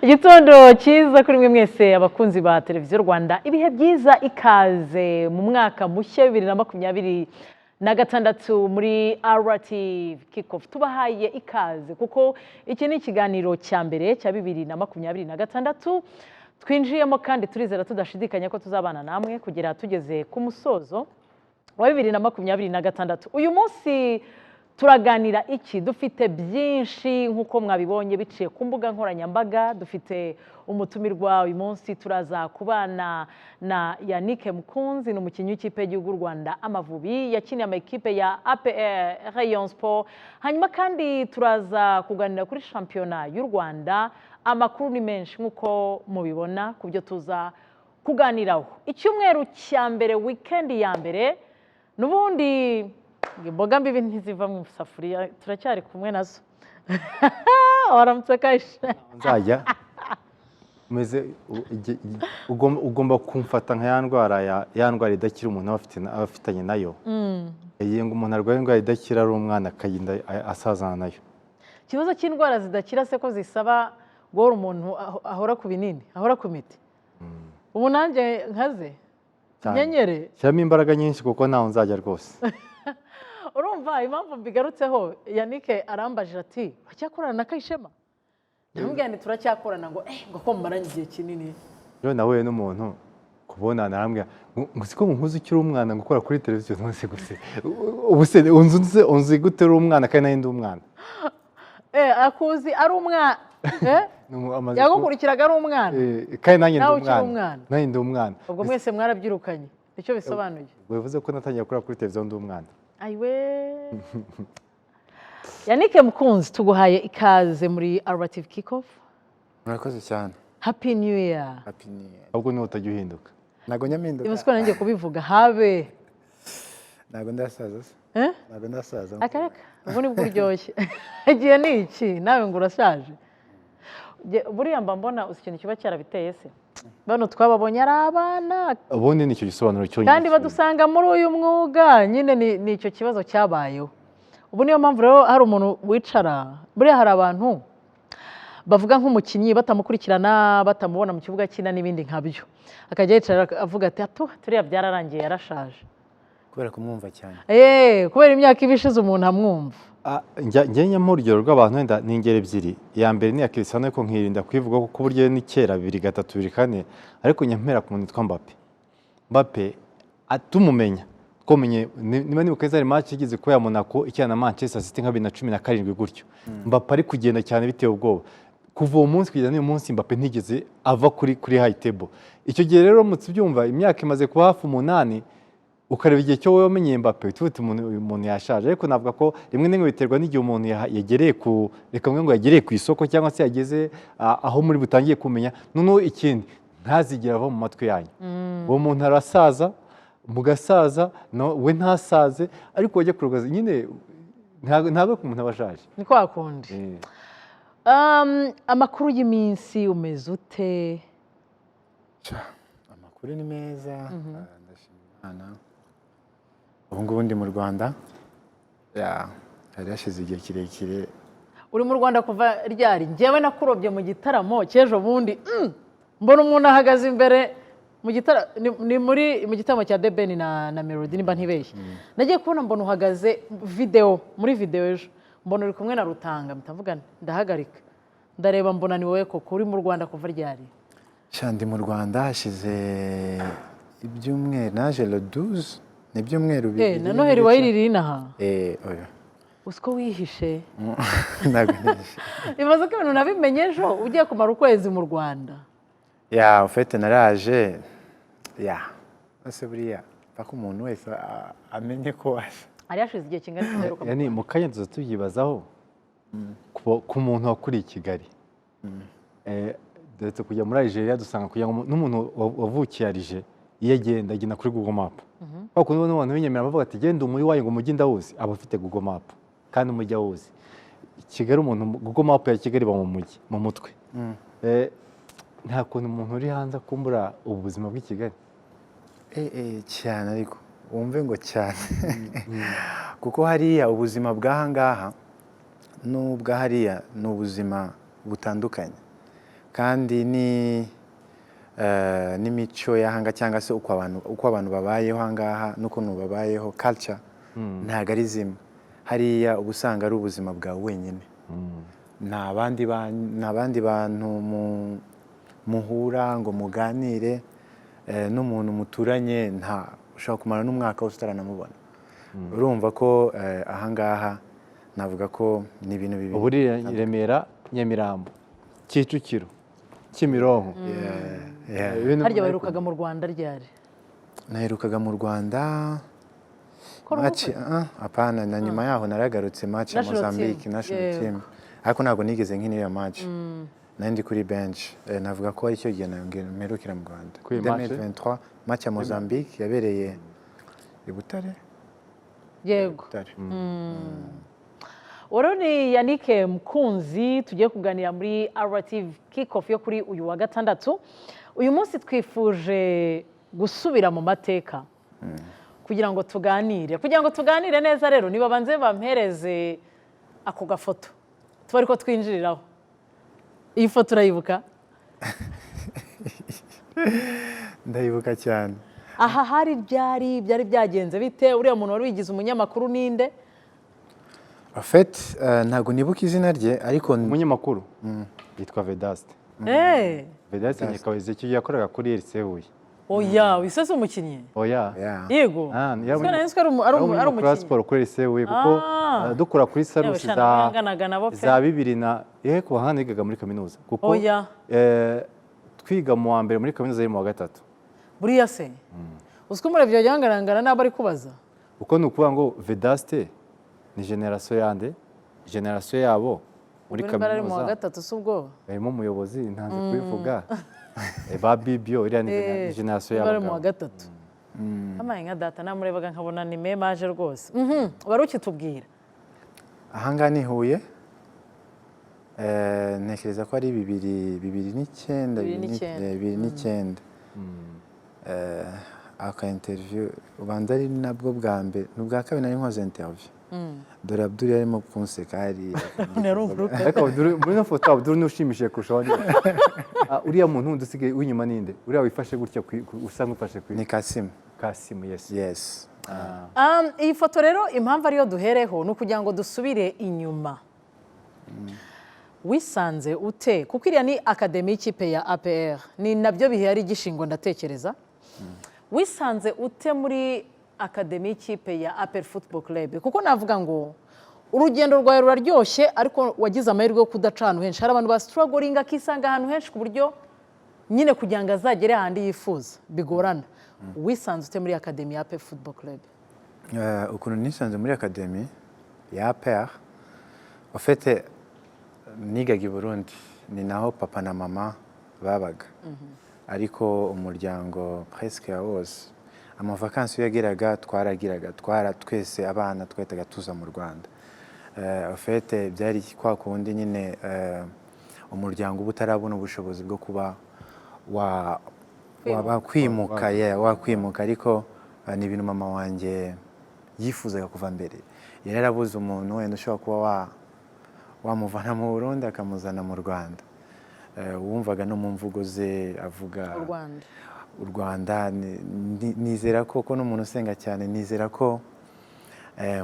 igitondo cyiza kuri mwe mwese abakunzi ba televiziyo Rwanda, ibihe byiza, ikaze mu mwaka mushya 2026 muri RTV Kickoff. Tubahaye ikaze kuko iki ni ikiganiro cya mbere cya 2026 twinjiyemo, kandi turizera tudashidikanya ko tuzabana namwe kugera tugeze ku musozo wa 2026. Uyu munsi turaganira iki? Dufite byinshi nk'uko mwabibonye biciye ku mbuga nkoranyambaga. Dufite umutumirwa uyu munsi, turaza kubana na Yannick Mukunzi, ni umukinnyi w'ikipe y'igihugu Rwanda Amavubi, yakiniye amakipe ya APR, Rayon Sport. Hanyuma kandi turaza kuganira kuri shampiyona y'u Rwanda. Amakuru ni menshi nk'uko mubibona ku byo tuza kuganiraho. Icyumweru cya mbere, weekend ya mbere, n'ubundi imboga mbibi ntiziva mu safuriya, turacyari kumwe nazo. Waramutse Kaisha? Nzajya umeze ugomba kumfata nka ya ndwara idakira umuntu afitanye nayo. Ngo umuntu arwaye indwara idakira ari umwana akagenda asazana nayo. Ikibazo cy'indwara zidakira se ko zisaba guhora umuntu ahora ku binini, ahora ku miti? Ubu nanjye nkaze nyenyere shyiramo imbaraga nyinshi kuko ntaho nzajya rwose. Urumva impamvu mbigarutseho, Yannick arambajije ati uracyakorana na Kayishema? Ndamubwira nti turacyakorana, ngo ko mumaranye igihe kinini. Rero nahuye n'umuntu kubonana arambwira ngo siko muhuze ukiri umwana ngo ukora kuri televiziyo nose guse. Ubuse unzi gute uri umwana kandi nari ndi umwana? Akuzi ari umwana. Yagukurikiraga ari umwana. Kandi nanjye ndi umwana. Nanjye ndi umwana. Ubwo mwese mwarabyirukanye. Icyo bisobanuye. Bivuze ko natangiye gukora kuri televiziyo ndi umwana. Aiwe. Yannick Mukunzi, tuguhaye ikaze muri RTV Kickoff. Murakoze cyane. Happy New Year. Happy New Year. Ahubwo niho utajya uhinduka. Ntago nyaminduka. Ibisiko nanjye kubivuga habe. Ntago ndasaza se. Ntago ndasaza. Akareka. Ubu ni buryoshye. Igihe ni iki? Nawe ngo urashaje. Buriya mba mbona ikintu kiba cyarabiteye se. Bano twababonye ari abana. Ubundi nicyo gisobanuro cyonyine. Kandi badusanga muri uyu mwuga nyine ni icyo kibazo cyabayeho. Ubu niyo mpamvu rero hari umuntu wicara, buriya hari abantu bavuga nk'umukinnyi batamukurikirana, batamubona mu kibuga kina n'ibindi nkabyo, akajya yicara avuga ati turiya byararangiye, yarashaje. Kubera kumwumva cyane. Kubera imyaka ibishize umuntu amwumva. Njye nyamara urugero rw'abantu wenda ni ingero ebyiri. Iya mbere ni iya Cristiano, ariko nkirinda kubivuga kuko uburyo ni kera 2, 3, 4, ariko nyamera ku muntu witwa Mbappe atumumenya komenye niba nibuka zari match igize ko ya Monaco ikina na Manchester City nka 2017 gutyo. Mbappe ari kugenda cyane bitewe ubwoba. Kuva uwo munsi kugeza n'uyu munsi Mbappe ntigeze ava kuri high table. Icyo gihe rero mutse byumva imyaka imaze kuba hafi 8, ukareba igihe cyo wowe wamenye Mbappe tuvuze umuntu yashaje. Ariko navuga ko rimwe n'imwe biterwa n'igihe umuntu yagereye ku reka mwe ngo yagereye ku isoko cyangwa se yageze aho muri butangiye kumenya. Noneho ikindi ntazigera ava mu matwi yanyu. Uwo muntu arasaza, mugasaza, we ntasaze, ariko wajya kurugaza nyine ntabwo ku muntu abashaje. Ni kwa kundi. Amakuru y'iminsi umeze ute? Amakuru ni meza. Ndashimira. Ubu ngubu ndi mu Rwanda. Hari hashize igihe kirekire. Uri mu Rwanda kuva ryari? Njyewe nakurobye mu gitaramo cy'ejo bundi. Mbona umuntu ahagaze imbere mu gitaramo, ni mu gitaramo cya The Ben na Melody nimba ntibeshye. Nagiye kubona mbona uhagaze muri video ejo. Mbona uri kumwe na Rutanga, mutavuga ndahagarika. Ndareba mbona ni wowe koko uri mu Rwanda kuva ryari? Ndi mu Rwanda hashize ibyumweru, naje le 12. Ni ibyumweru bibiri. Na Noheli wayiririye inaha? Oya. Usko wihishe? Ntabwo nihishe. Bivuze ko ibintu nabimenye ejo ugiye kumara ukwezi mu Rwanda. Ufite naraje. Ese buriya paka umuntu wese amenye ko washa. Ari yashize igihe kingana n'imperuka. Yani mu kanya tuza tubyibazaho ku muntu wakuriye i Kigali. Ndetse kujya muri Algeria dusanga kugira ngo n'umuntu wavukiye Algeria iyo agenda kuri Google Map. Kuko n'abantu b'inyemera bavuga ati genda umuri wayo ngo umujyi ndawuzi, aba afite Google Map kandi umujyi awuzi. Kigali umuntu Google Map ya Kigali ba mu mujyi mu mutwe. Nta kuntu umuntu uri hanze akumbura ubuzima bw'i Kigali. Cyane, ariko wumve ngo cyane. Kuko hariya ubuzima bw'ahangaha n'ubwa hariya ni ubuzima butandukanye. kandi n'imico y'ahanga cyangwa se uko abantu babayeho ahangaha n'ukuntu babayeho culture ntabwo ari zimwe hariya uba usanga ari ubuzima bwawe wenyine nta bandi bantu muhura ngo muganire n'umuntu muturanye ushobora kumara n'umwaka wose utaranamubona urumva ko ahangaha navuga ko ni ibintu bibiri ubu uri Remera Nyamirambo Kicukiro Kimironko harya baherukaga mu Rwanda ryari naherukaga mu Rwanda apana na nyuma yaho naragarutse match ya Mozambique national team ariko ntabwo nigeze nk'iniyo match nari ndi kuri bench navuga ko ari cyo gihe mperukira mu Rwanda 2023 match ya Mozambique yabereye i Butare yego Oroni Yannick Mukunzi tugiye kuganira muri RTV Kick-Off yo kuri uyu wa gatandatu uyu munsi twifuje gusubira mu mateka kugira ngo tuganire neza rero niba banze bampereze ako gafoto tuba ariko twinjiriraho iyi foto urayibuka ndayibuka cyane aha hari byari byagenze bite uriya muntu wari wigize umunyamakuru ninde Afet ntabwo nibuka izina rye ariko umunyamakuru yitwa Vedaste Vedaste Nyakawezi icyo yakoraga kuri RC Huye oya wisese umukinnyi oya yego ari umukinnyi siporo kuri RC Huye kuko dukora kuri sarusi za 2000 na ku bahanga yigaga muri kaminuza kuko twiga mu wa mbere muri kaminuza yo mu wa gatatu buriya se uziko murebye byangarangara nabo ari kubaza uko ni ukuvuga ngo Vedaste ni generasiyo yabo muri kaminuza mu wa gatatu si ubwo barimo umuyobozi ntanze kubivuga ba Bibio iriya ni generasiyo yabo bari mu wa gatatu amaye nka data namurebaga nkabona ni memaje rwose wari ukitubwira ahangaha ni Huye ntekereza ko ari 2009 aka interview ubanza ari nabwo bwa mbere n'ubwa kabiri nari nkoze interview dore Abdul yarimo kunseka hari ariko muri no foto Abdul nushimishije kurushaho uriya muntu wundi usigaye w'inyuma ninde uriya wifashe gutya usanga ufashe kuri ni Kasim yes iyi foto rero impamvu ariyo duhereho ni ukugira ngo dusubire inyuma wisanze ute kuko iriya ni akademi y'ikipe ya APR ni nabyo bihe yari igishingwa ndatekereza wisanze ute muri akademi y'ikipe ya APR Football Club kuko navuga ngo urugendo rwawe ruraryoshye ariko wagize amahirwe yo kudaca ahantu henshi hari abantu ba struggling akisanga ahantu henshi ku buryo nyine kugira ngo azagere ahandi yifuza bigorana wisanze ute muri akademi ya APR Football Club ukuntu nisanze muri akademi ya APR ufite nigaga i Burundi ni naho papa na mama babaga ariko umuryango presque wose amavakansi yageraga twese abana twahitaga tuza mu Rwanda ufite byari kwa kundi nyine umuryango uba utarabona ubushobozi bwo kuba wakwimuka ariko ni ibintu mama wanjye yifuzaga kuva mbere yari yarabuze umuntu wenda ushobora kuba wamuvana mu Burundi akamuzana mu Rwanda wumvaga no mu mvugo ze avuga u Rwanda nizera ko n'umuntu usenga cyane nizera ko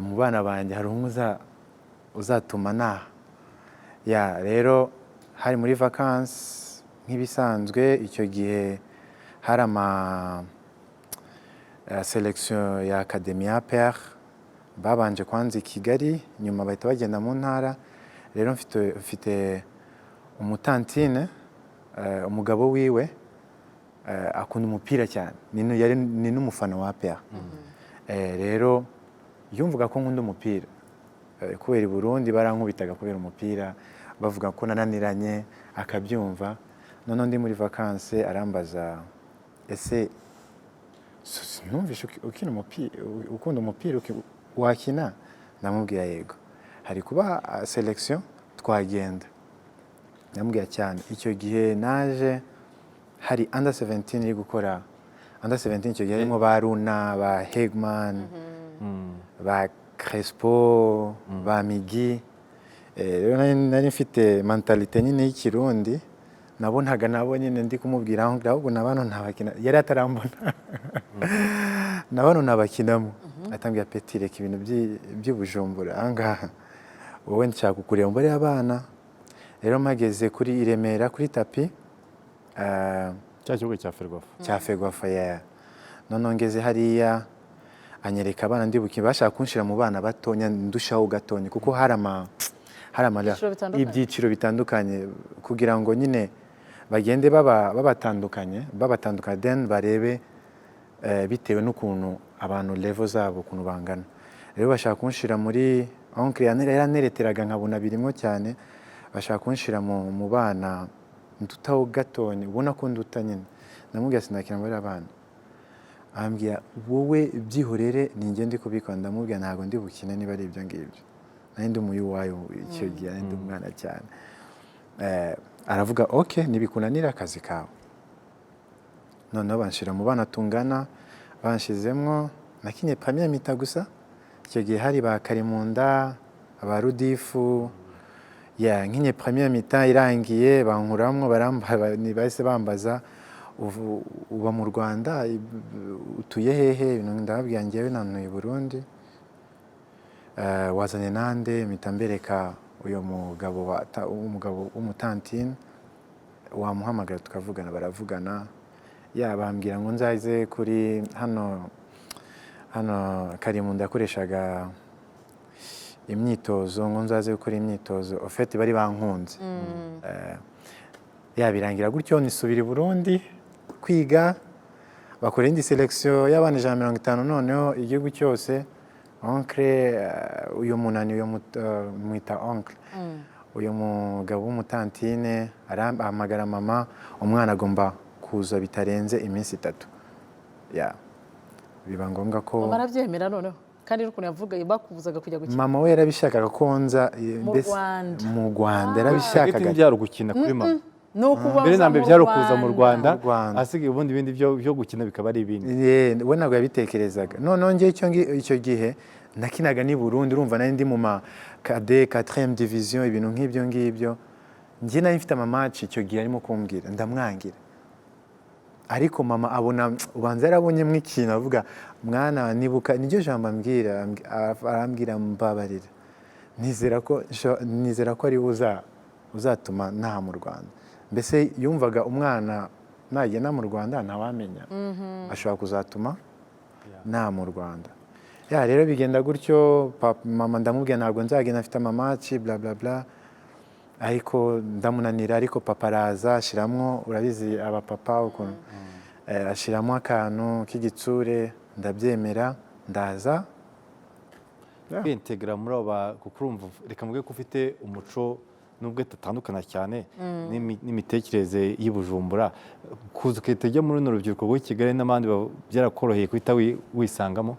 mu bana banjye hari umwe uzatuma rero hari muri vacances nk'ibisanzwe icyo gihe hari selection ya Academy ya APR babanje kwanza i Kigali nyuma bahita bagenda mu ntara rero mfite umutantine umugabo wiwe akunda umupira cyane ni n'umufana wa APR rero yumvuga ko nkunda umupira kubera i Burundi barankubitaga kubera umupira bavuga ko nananiranye akabyumva none ndi muri vacances arambaza ese numvishe ukunda umupira wakina ndamubwira yego hari kuba selection twagenda ndamubwira cyane icyo gihe naje hari under 17 iri gukora under 17 icyo gihe harimo ba Runa ba Hegman ba Crespo ba Migi rero nari mfite mentalite nyine y'ikirundi nabonaga nabo nyine ndi kumubwira ahubwo na bano ntabakina yari atarambona na bano nabakinamo atambwira Peti reka ibintu by'ubujumbura ahangaha wowe nshaka kukureba mbere y'abana rero mpageze kuri i Remera kuri tapi cya kibuga cya Ferwafa none ngeze hariya anyereka abana ndibuke bashaka kunshira mu bana batonya ndushaho gatonya kuko hari ibyiciro bitandukanye kugira ngo nyine bagende babatandukanye then barebe bitewe n'ukuntu abantu level zabo ukuntu bangana rero bashaka kunshira muri oncle yaranereteraga nkabona birimo cyane bashaka kunshira mu bana ndutaho gatonya ubona ko nduta nyine namubwira sinakina muri abana ambwira wowe byihorere ninjye ndi kubikora ndamubwira ntabwo ndi bukine niba ari ibyo ngibyo nari ndi umuyuwayo icyo gihe nari ndi umwana cyane aravuga okay nibikunanira akazi kawe noneho banshira mu bana tungana banshizemwo nakinye première mita gusa icyo gihe hari ba Karimunda aba Rudifu nkinye première mita irangiye bankuramwo bahise bambaza uba mu Rwanda utuye hehe ndababwira njyewe nanuye Burundi wazanye nande mpita mbereka uyu mugabo w'umutantine wamuhamagara tukavugana baravugana bambwira ngo nzaze kuri hano Karimunda yakoreshaga imyitozo ngo nzaze gukora imyitozo ofete bari bankunze birangira gutyo nisubira i Burundi kwiga bakora indi selection y'abana 150 noneho igihugu cyose oncle uyu munani uyu mwita oncle uyu mugabo w'umutantine arahamagara mama umwana agomba kuza bitarenze iminsi 3 biba ngombwa ko barabyemera noneho kandi ukuntu yavuga bakubuzaga kujya gukina mama we yarabishakaga ko nza mu Rwanda yarabishakaga byaro gukina kuri mama mbere na mbere byari kuza mu Rwanda asigaye ubundi ibindi byo gukina bikaba ari ibindi we ntabwo yabitekerezaga noneho njye icyo gihe nakinaga ni Burundi urumva nari ndi mu ma KD 4e division ibintu nk'ibyo ngibyo njye nari mfite amamatch icyo gihe arimo kumbwira ndamwangira ariko mama abona ubanza yarabonyemo ikintu avuga mwana nibuka niryo jambo ambwira arambwira mbabarira nizera ko ari uzatuma nta mu Rwanda mbese yumvaga umwana nagenda mu Rwanda ntawamenya ashobora kuzatuma nta mu Rwanda rero bigenda gutyo mama ndamubwira ntabwo nzagenda afite amamatch bla bla bla ariko ndamunanira ariko papa araza ashiramwo urabizi abapapa ukuntu ashiramo akantu k'igitsure ndabyemera ndaza kwintegra muri aba kukurumva reka mvuge ko ufite umuco nubwo tutandukana cyane n'imitekerereze y'Ibujumbura kuza ukahita muri runo rubyiruko rw'i Kigali n'abandi byarakoroheye guhita wisangamo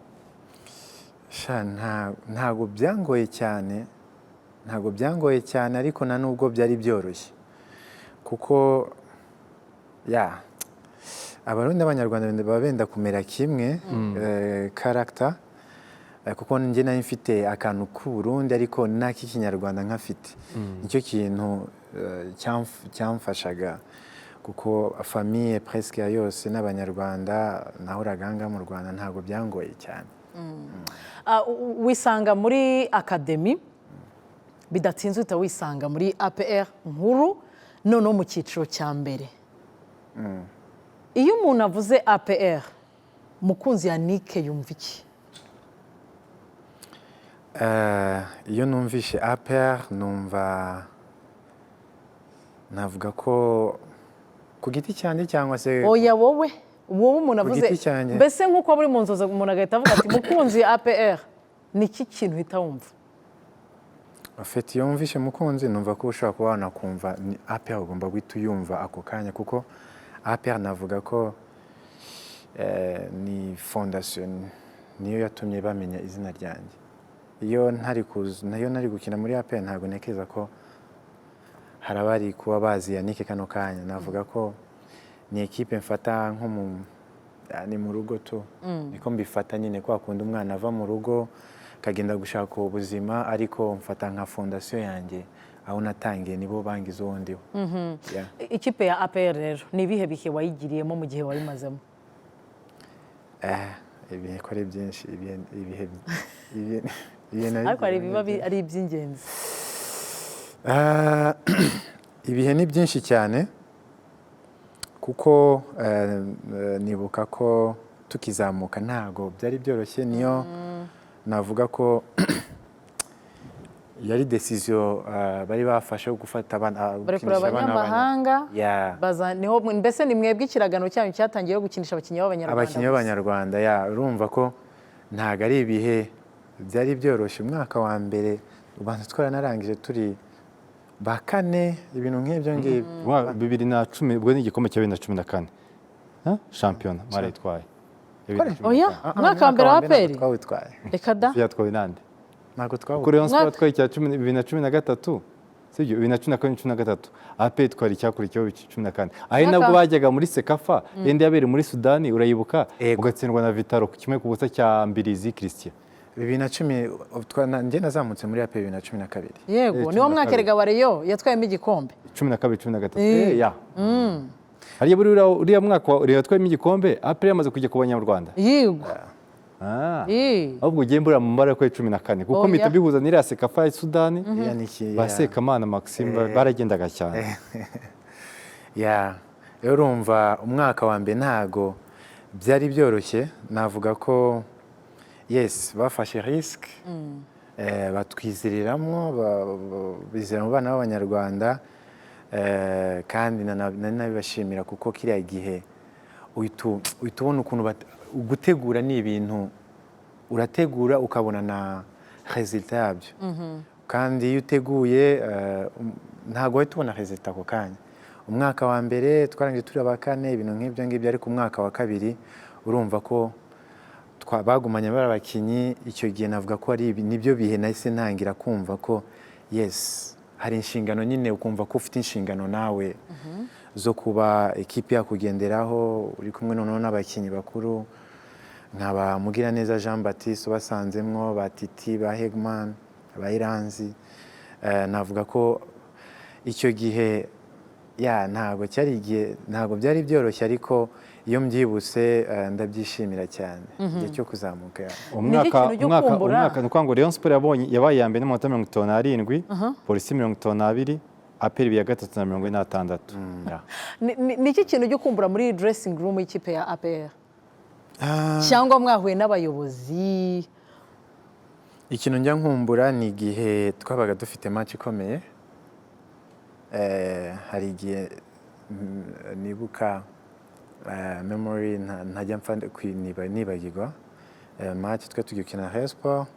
ntabwo byangoye cyane ariko na nubwo byari byoroshye kuko abarundi n'abanyarwanda baba benda kumera kimwe character kuko njye nari mfite akantu k'Uburundi ariko n'ak'ikinyarwanda nkafite nicyo kintu cyamfashaga kuko famille presque yose n'abanyarwanda nahoraga ngaha mu Rwanda ntabwo byangoye cyane wisanga muri akademi bidatinze uhita wisanga muri APR nkuru noneho mu cyiciro cya mbere iyo umuntu avuze APR mukunzi Yannick yumva iki iyo numvishe APR numva navuga ko ku giti cyane cyangwa se oya wowe umuntu avuze mbese nk'uko buri mu nzozi umuntu agahita avuga ati mukunzi APR ni iki kintu uhita wumva afite iyo wumvishe mukunzi numva ko ushobora kuba wanakumva ni APR ugomba guhita uyumva ako kanya kuko APR navuga ko ni fondation niyo yatumye bamenya izina ryanjye iyo ntari gukina muri APR ntabwo ntekereza ko hari abari kuba bazi Yannick kano kanya navuga ko ni ekipe mfata nko ni mu rugo tu niko mbifata nyine ko akunda umwana ava mu rugo akagenda gushaka ubuzima ariko mfata nka fondation yanjye aho natangiye nibo bangize uwo ndiwe. Yeah. ikipe ya APR rero ni ibihe bihe wayigiriyemo mu gihe wayimazemo? Ibihe ko ari byinshi, ibihe ariko hari ibiba ari iby'ingenzi. Ibihe ni byinshi cyane kuko nibuka ko tukizamuka ntago byari byoroshye, niyo navuga ko yari decision bari bafashe gufata abana bari kureba abanyamahanga niho mbese ni mwebwe ikiragano cyanyu cyatangiye gukinisha abakinnyi b'abanyarwanda urumva ko ntago ari ibihe byari byoroshye. Umwaka wa mbere ubanza twaranarangije turi ba kane, ibintu nk'ibyo ngibyo. 2010 ubwo ni igikombe cya 2014 shampiyona mwaritwaye. Oya, umwaka wa mbere wa APR twawitwaye. Reka da yatwaye nande? Ntago twawutwaye. Kuri Rayon Sport twari cya 2013 sibyo 2013 APR twari cyakurikiyeho 2014. Aho nabwo bajyaga muri Sekafa yende yabere muri Sudani urayibuka, ugatsindwa na Vitaro kimwe ku busa cya Mbirizi Christian. 2010 njye nazamutse muri APR 2012. Yego niwo mwaka erega Wareyo yatwayemo igikombe 12 ya hariya buri uriya mwaka uriya yatwayemo igikombe APR yamaze kujya ku Banyarwanda. Yego ahubwo ugiye mbura mu mbara ko 14 kuko mpita bihuza n'iriya Sekafa ya Sudani Basekamana Maxime baragendaga cyane. Rero urumva umwaka wa mbere ntago byari byoroshye, navuga ko yes bafashe risk batwiziriramo bizera mu bana b'Abanyarwanda, kandi nabibashimira kuko kiriya gihe uhita ubona ukuntu gutegura ni ibintu urategura ukabona na resultat yabyo, kandi iyo uteguye ntago wahita ubona resultat ako kanya. Umwaka wa mbere twarangije turi aba kane, ibintu nk'ibyo ngibyo, ariko umwaka wa kabiri urumva ko bagumanye bari abakinnyi. Icyo gihe navuga ko ari nibyo bihe nahise ntangira kumva ko yes hari inshingano nyine, ukumva ko ufite inshingano nawe zo kuba ekipi yakugenderaho uri kumwe noneho n'abakinnyi bakuru nkaba Mugiraneza Jean Baptiste basanzemwo ba Titi ba Hegman ba Iranzi. Navuga ko icyo gihe ntago cyari igihe, ntago byari byoroshye, ariko iyo mbyibutse ndabyishimira cyane igihe cyo kuzamuka. umwaka ni kwango Rayon Sport yabaye ya mbere n'amanota 57, Polisi 22, APR ya gatatu na 46. Ni iki kintu cyo kumbura muri dressing room y'ikipe ya APR cyangwa mwahuye n'abayobozi? Ikintu njya nkumbura ni igihe twabaga dufite match ikomeye. Hari igihe nibuka memory ntajya mpfa nibagirwa match twe tugikina Rayon Sport,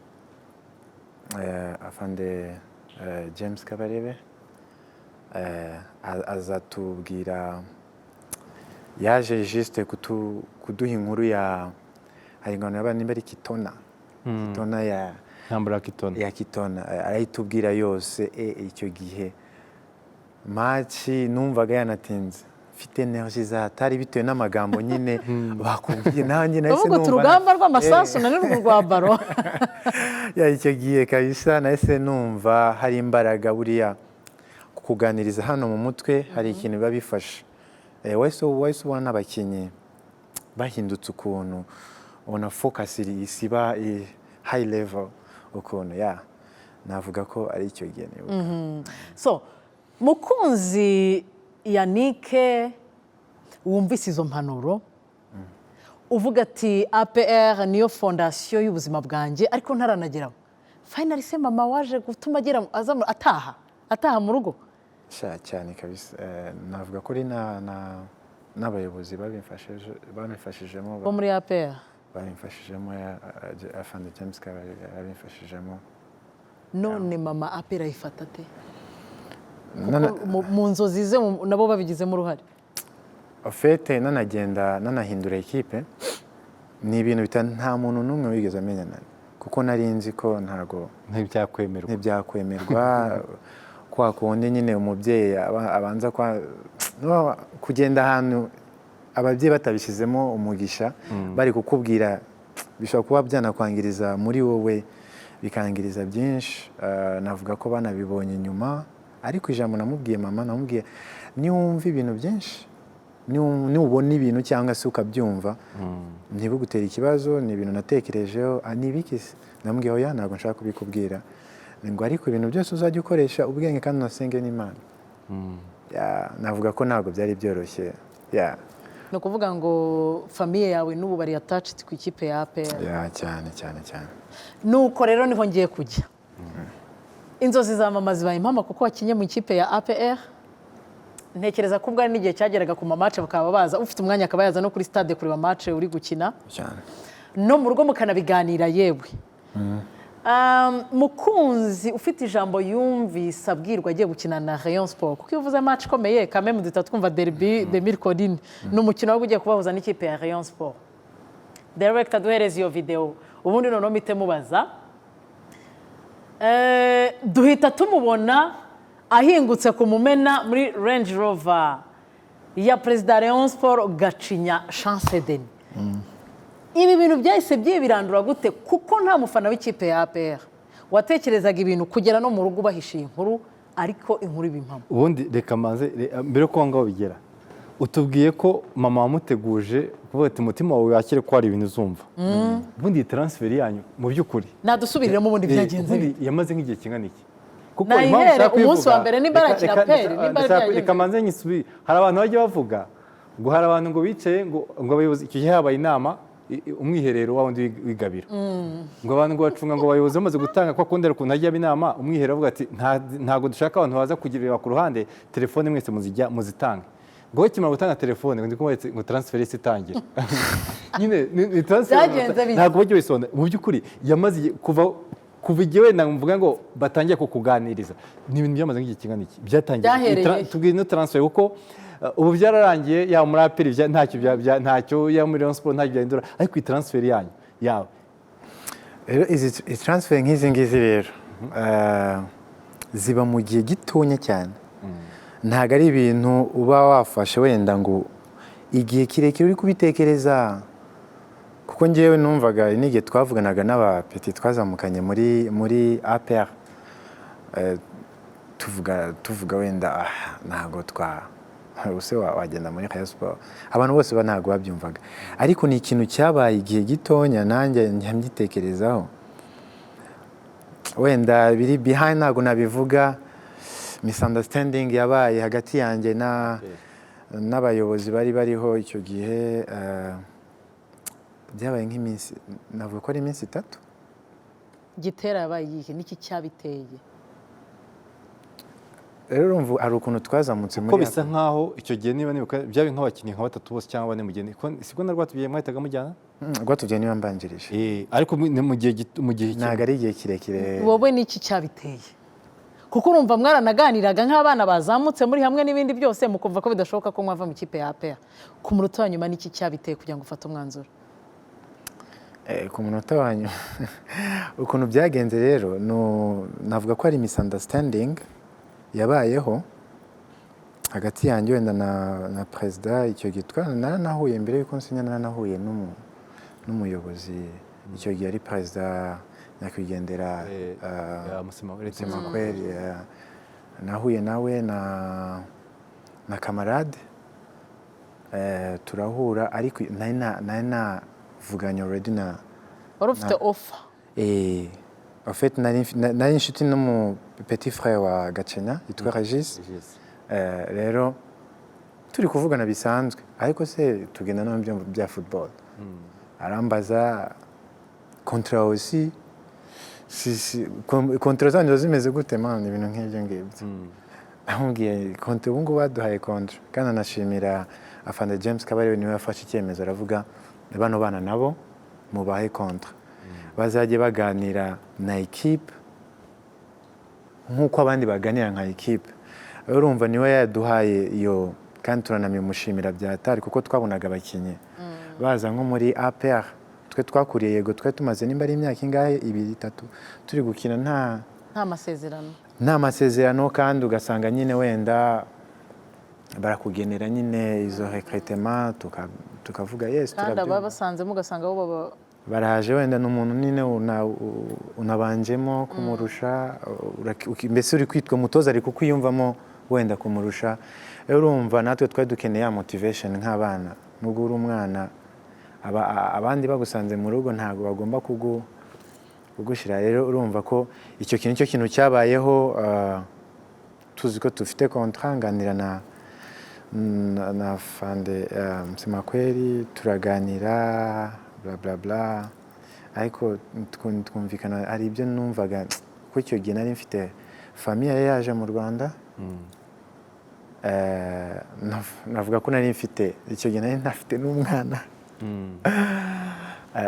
afande James Kabarebe azatubwira, yaje juste kuduha inkuru hari ingano y'abana nimba ari Kitona ya Kitona arayitubwira yose. Icyo gihe match numvaga yanatinze, mfite energy zatari bitewe n'amagambo nyine bakubwiye, nanjye nahise numva urugamba rw'amasasu na rwa baro. Icyo gihe kabisa nahise numva hari imbaraga buriya kuganiriza hano mu mutwe, hari ikintu biba bifasha. Wese ubona n'abakinnyi bahindutse ukuntu, ubona focus isiba high level ukuntu navuga ko ari icyo gihe nibuka. So Mukunzi Yannick, wumvise izo mpanuro uvuga ati APR niyo fondasiyo y'ubuzima bwanjye, ariko ntaranageraho finally se mama waje gutuma agera ataha mu rugo cyane kabisa. Navuga ko ari n'abayobozi babimfashijemo bo muri APR, babimfashijemo afande James Kabarebe babimfashijemo. none mama APR ayifata ate mu nzozi ze nabo babigizemo uruhare? Ofete nanahindura ekipe ni ibintu nta muntu n'umwe wigeze amenyana, kuko nari nzi ko ntago ntibyakwemerwa kwa kundi nyine umubyeyi abanza kugenda ahantu ababyeyi batabishizemo umugisha, bari kukubwira bishobora kuba byanakwangiriza muri wowe, bikangiriza byinshi. Navuga ko banabibonye nyuma ariko ijambo namubwiye mama namubwiye niwumva ibintu byinshi nubona ibintu cyangwa se ukabyumva ntibigutere ikibazo ni ibintu natekerejeho nibikise namubwiye oya ntabwo nshaka kubikubwira ngo ariko ibintu byose uzajya ukoresha ubwenge kandi unasenge n'Imana navuga ko ntabwo byari byoroshye ni ukuvuga ngo famiye yawe n'ubu bari attached ku ikipe ya APR cyane cyane cyane nuko rero niho ngiye kujya inzozi za mama zibaye impamo kuko wakinye mu ikipe ya APR ntekereza ko ubwo ari n'igihe cyageraga ku mamace bakaba baza ufite umwanya akaba yaza no kuri stade kureba match uri gukina cyane no mu rugo mukanabiganira yewe mukunzi ufite ijambo yumvise abwirwa agiye gukina na Rayon Sport kuko iyo uvuze match ikomeye kameme duhita twumva derby de Mirkodine ni umukino wari ugiye kubahuza n'ikipe ya Rayon Sport director duhereza iyo video ubundi noneho mpite mubaza duhita tumubona ahingutse ku mumena muri Range Rover ya Perezida Rayon Sport Gacinya Chance Denis ibi bintu byahise byibirandura gute kuko nta mufana w'ikipe ya APR watekerezaga ibintu kugera no mu rugo bahishiye inkuru ariko inkuru ibimpamo ubundi reka maze mbere ko ngaho bigera utubwiye ko mama wamuteguje kuvuga ati umutima wawe wakire ko hari ibintu uzumva ubundi transfer yanyu mu by'ukuri nadusubiriremo ubundi byagenze yamaze nk'igihe kingana iki kuko umunsi wa mbere nimba arakina peri nimba reka manze nyisubi hari abantu bajya bavuga ngo hari abantu ngo bicaye ngo abayobozi icyo gihe habaye inama umwiherero wa wundi wigabira ngo abantu ngo bacunga ngo abayobozi bamaze gutanga ko akundera ukuntu hajya inama umwiherero avuga ati ntabwo dushaka abantu baza kugirira ku ruhande telefone mwese muzitange ngo we kimara gutanga telefone ngo ndikumva ngo transfer isi itangira nyine ni transfer ntabwo bajya bisonda mu by'ukuri yamaze kuva igihe wenda mvuga ngo batangiye kukuganiriza ni ibintu byamaze nk'igihe kingana iki byatangiye tubwire no transfer kuko ubu byararangiye ya muri APR ntacyo ya muri Rayon Sport ntacyo byahindura ariko iyi transfer yanyu yawe rero izi transfer nk'izi ngizi rero ziba mu gihe gitonya cyane ntabwo ari ibintu uba wafashe wenda ngo igihe kirekire uri kubitekereza kuko ngewe numvaga n'igihe twavuganaga n'abapeti twazamukanye muri APR tuvuga wenda ntabwo ubuse wagenda muri Rayon Sport abantu bose ntabwo babyumvaga ariko ni ikintu cyabaye igihe gitonya nanjye ndyitekerezaho wenda biri behind ntabwo nabivuga misunderstanding yabaye hagati yanjye n'abayobozi bari bariho icyo gihe byabaye nk'iminsi navuga ko ari iminsi 3 gitera yabaye igihe niki cyabiteye rero urumva hari ukuntu twazamutse muri ko bisa nkaho icyo gihe niba nibuka byabe nk'abakinnyi nka 3 bose cyangwa 4 mugeni siko na rwatubye mwahitaga mujyana rwatubye niba mbanjirije ariko mu gihe ntabwo ari igihe kirekire wowe niki cyabiteye kuko urumva mwaranaganiraga nk'abana bazamutse muri hamwe n'ibindi byose mukumva ko bidashoboka ko mwava mu kipe ya APR ku munota wa nyuma niki cyabiteye kugira ngo ufate umwanzuro ku munota wa nyuma ukuntu byagenze rero navuga ko ari misunderstanding yabayeho hagati yanjye wenda na perezida icyo gihe naranahuye mbere y'uko nsinya naranahuye n'umuyobozi icyo gihe ari perezida nyakwigendera Musemakweli nahuye nawe na kamarade turahura ariko nari navuganye already wari ufite offer en fait nari inshuti n'umu petit frère wa Gacinya yitwa Regis rero turi kuvugana bisanzwe ariko se tugenda no mu bya football arambaza kontra aussi kontra zanjye zimeze gute man ibintu nk'ibyo ngibyo amubwiye kontra ubu ngubu baduhaye kontra kandi anashimira afande James Kabarebe niwe yafashe icyemezo aravuga bano bana nabo mubahe kontra bazajye baganira na equipe nk'uko abandi baganira nka equipe urumva niwe yaduhaye iyo kandi turanamushimira byatari kuko twabonaga abakinnyi baza nko muri APR twe twakuriye yego twe tumaze nimba ari imyaka ingahe 2-3 turi gukina nta masezerano kandi ugasanga nyine wenda barakugenera nyine izo recrutement tukavuga yes kandi ababasanzemo ugasanga bo baraje wenda ni umuntu nyine unabanjemo kumurusha mbese uri kwitwa umutoza ari kukwiyumvamo wenda kumurusha rero urumva natwe twari dukeneye ya motivation nk'abana nubwo uri umwana abandi bagusanze mu rugo ntabwo bagomba kugushyira rero urumva ko icyo kintu cyo kintu cyabayeho tuzi ko dufite contrat nganira na Fande Msemakweli turaganira bla bla bla ariko twumvikana hari ibyo numvaga ko icyo gihe nari mfite famiye yari yaje mu Rwanda navuga ko nari mfite icyo gihe nari ntafite n'umwana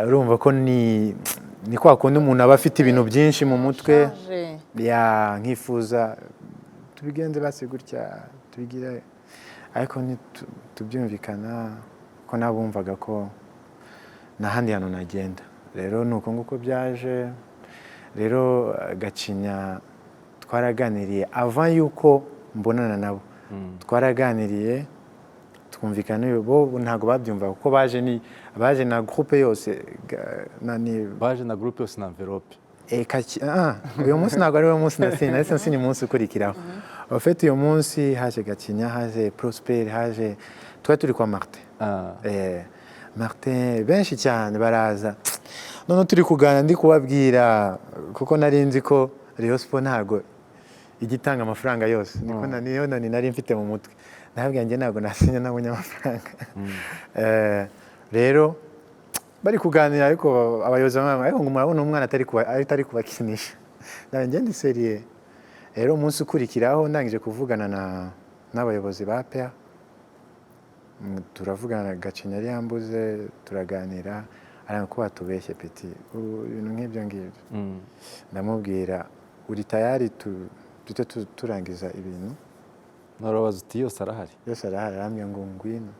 urumva ko ni kwa kundi umuntu aba afite ibintu byinshi mu mutwe nkifuza tubigenze basi gutya tubigire ariko tubyumvikana ko nabumvaga ko n'ahandi hantu nagenda rero ni uko nguko byaje rero Gacinya twaraganiriye avant yuko mbonana nabo twaraganiriye twumvikana bo ntabwo babyumva kuko baje na groupe yose baje na groupe yose na envelope uyu munsi ntabwo ari wo munsi nasi ni umunsi ukurikiraho abafite uyu munsi haje Gacinya haje Prosper haje twari turi kwa Martin Martin benshi cyane baraza none turi kuganira ndi kubabwira kuko nari nzi ko Rayon Sport ntabwo igitanga amafaranga yose niko nari mfite mu mutwe ntabwo njye ntabwo nasinya nabonye amafaranga rero bari kuganira ariko abayobozi ariko ngo murabona umwana atari kubakinisha nanjye ndi seriye rero umunsi ukurikiraho ndangije kuvugana n'abayobozi ba PEA turavugana Gacinya yari yambuze turaganira ariko ko batubeshye peti ibintu nk'ibyo ngibyo ndamubwira uri tayari turangiza ibintu narabaza uti yose arahari arambwira ngo ngwino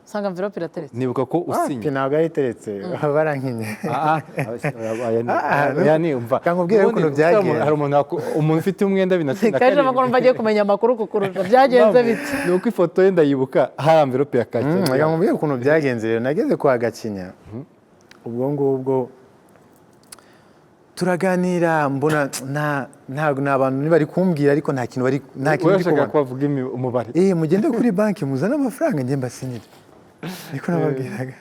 usanga envelope irateretse nibuka ko usinye ntabwo yariteretse barankinye kankubwire ukuntu byagenze hari umuntu ufite umwenda binatinda kaje amakuru mbagiye kumenya amakuru kukurusha byagenze bite nuko ifoto ye ndayibuka hari envelope ya Gacinya kankubwire ukuntu byagenze rero nageze kwa Gacinya ubwo ngubwo turaganira mbona ntabwo n'abantu bari kumbwira ariko nta kintu bari kubavuga umubare mugende kuri banki muzana amafaranga njye mbasinyira niko nababwiraga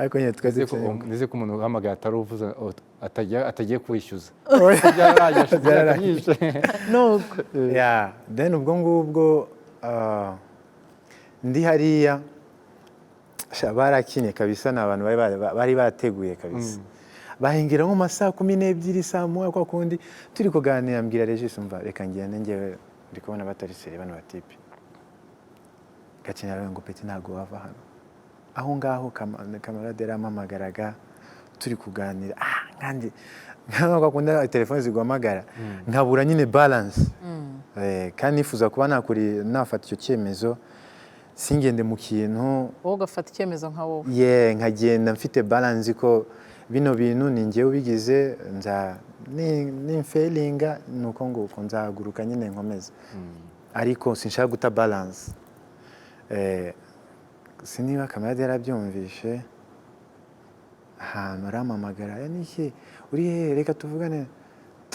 ariko nyine nize ko umuntu uhamagaye atari uvuze atagiye kwishyuza nuko then ubwo ngubwo ndi hariya barakinye kabisa ni abantu bari bateguye kabisa bahingira nko masaa 12 saa moya kwa kundi turi kuganira mbwira Regis umva reka ngende njyewe ndi kubona batari seri bano batipi Gacinya rero ngo peti ntago wava hano aho ngaho kamarade yaramamagaraga turi kuganira kandi kwa kundi telefone ziguhamagara nkabura nyine balance kandi nifuza kuba nafata icyo cyemezo singende mu kintu wowe ugafata icyemezo nka wowe nkagenda mfite balance ko bino bintu ni njyewe ubigize nimfailinga nuko nguko nzahaguruka nyine nkomeza ariko sinshaka guta balance siniba kamarade yarabyumvishe ahantu aramamagara niki uri reka tuvugane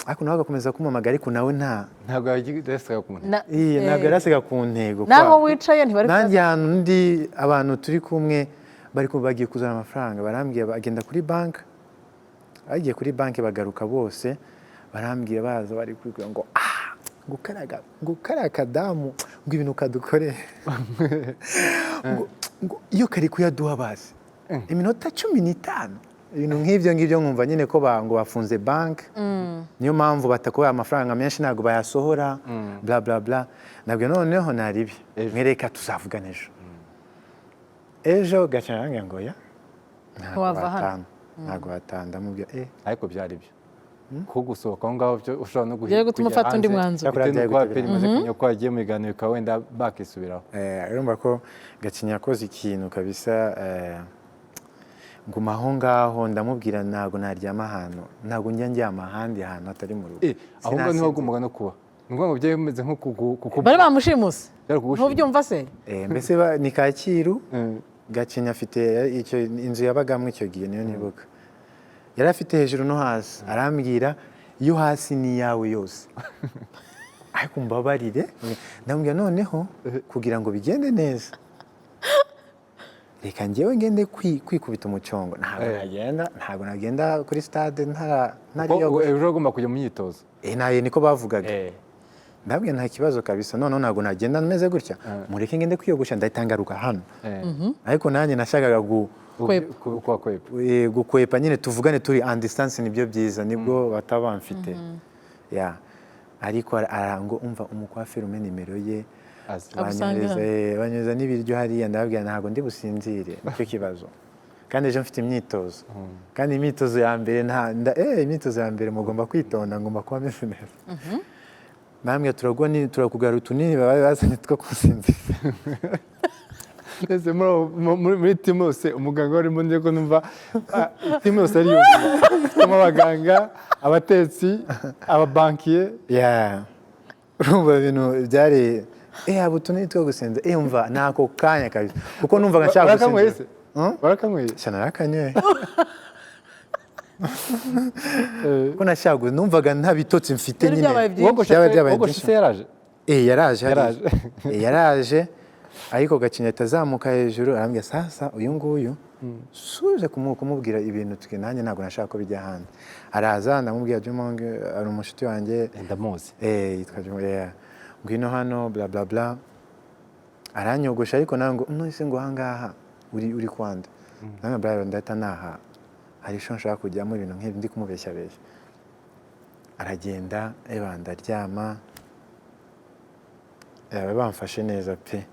ariko nawe agakomeza kumamagara ariko nawe ntabwo yarasiga ku ntego ntabwo yarasiga ku ntego naho wicaye ntibari nanjye ahantu ndi abantu turi kumwe bagiye kuzana amafaranga barambwiye bagenda kuri banki bagiye kuri banki bagaruka bose barambwiye baza bari kwibwira ngo kariya kadamu ngo ibintu kadukoreye ngo iyo kari kuyaduha bazi iminota 15 ibintu nk'ibyo ngibyo nkumva nyine ko ngo bafunze banki niyo mpamvu batakubaye amafaranga menshi ntabwo bayasohora bla bla bla nabwo noneho naribi mwereka tuzavugana ejo Gacinya arangira ngo ntabwo watanda mubwira ariko byari byo ko gusohoka aho ngaho ushobora no guhita gutuma ufata undi mwanzuro ko wagiye mu biganiro ukaba wenda bakisubiraho urumva ko Gacinya yakoze ikintu kabisa nguma aho ngaho ndamubwira ntabwo naryama ahantu ntabwo njya njyama ahandi hantu hatari mu rugo aho ngaho niho wagombaga no kuba ni ngombwa byari bimeze nko bari bamushimuse ntubyumva se mbese ni Kacyiru Gacinya afite inzu yabagamo icyo gihe niyo nibuka, yari afite hejuru no hasi, arambwira iyo hasi ni iyawe yose ariko mbabarire, ndamubwira noneho kugira ngo bigende neza reka njyewe ngende kwikubita umucongo, ntabwo nagenda kuri stade ejo ugomba kujya mu myitozo. niko bavugaga. Ndabwira nta kibazo kabisa, none ntabwo nagenda meze gutya, mureke ngende kwiyogosha ndahita ngaruka hano. Ariko nanjye nashakaga gukwepa nyine tuvugane turi en distance, nibyo byiza, nibwo bataba bamfite. Ariko arango umva umukwaferi umpe nimero ye, banyuza n'ibiryo hariya, ndababwira ntabwo ndi businzire, nicyo kibazo. Kandi ejo mfite imyitozo, kandi imyitozo ya mbere imyitozo ya mbere mugomba kwitonda, ngomba kuba meze neza. Namwe turakugara utunini babaye bazanye two kusinzira. Ndetse muri timu yose umuganga warimo ndiko numva timu yose ari yose, abaganga, abatetsi, ababankiye. Urumva ibintu byari abo tunini two gusinzira, umva nako kanya kabisa, kuko numvaga nshaka gusinzira. Warakanyweye? Cyane narakanyweye. Ko nashaka, numvaga nta bitotsi mfite nyine. Wogoshe yaraje? Yaraje ariko Gacinya atazamuka hejuru, arambwira sasa uyu nguyu suje kumubwira ibintu twe, nanjye ntabwo nashaka ko bijya hanze. Araza ndamubwira Jumonge ari umushuti wanjye, ndamuzi, yitwa Jumonge, ngwino hano bla bla bla, aranyogosha ariko nango none ngo ahangaha uri kwanda, nange bla ndahita naha hari isho nshaka kujyamo ibintu nk'ibi ndi kumubeshya. Aragenda ndaryama, bamfashe neza pe.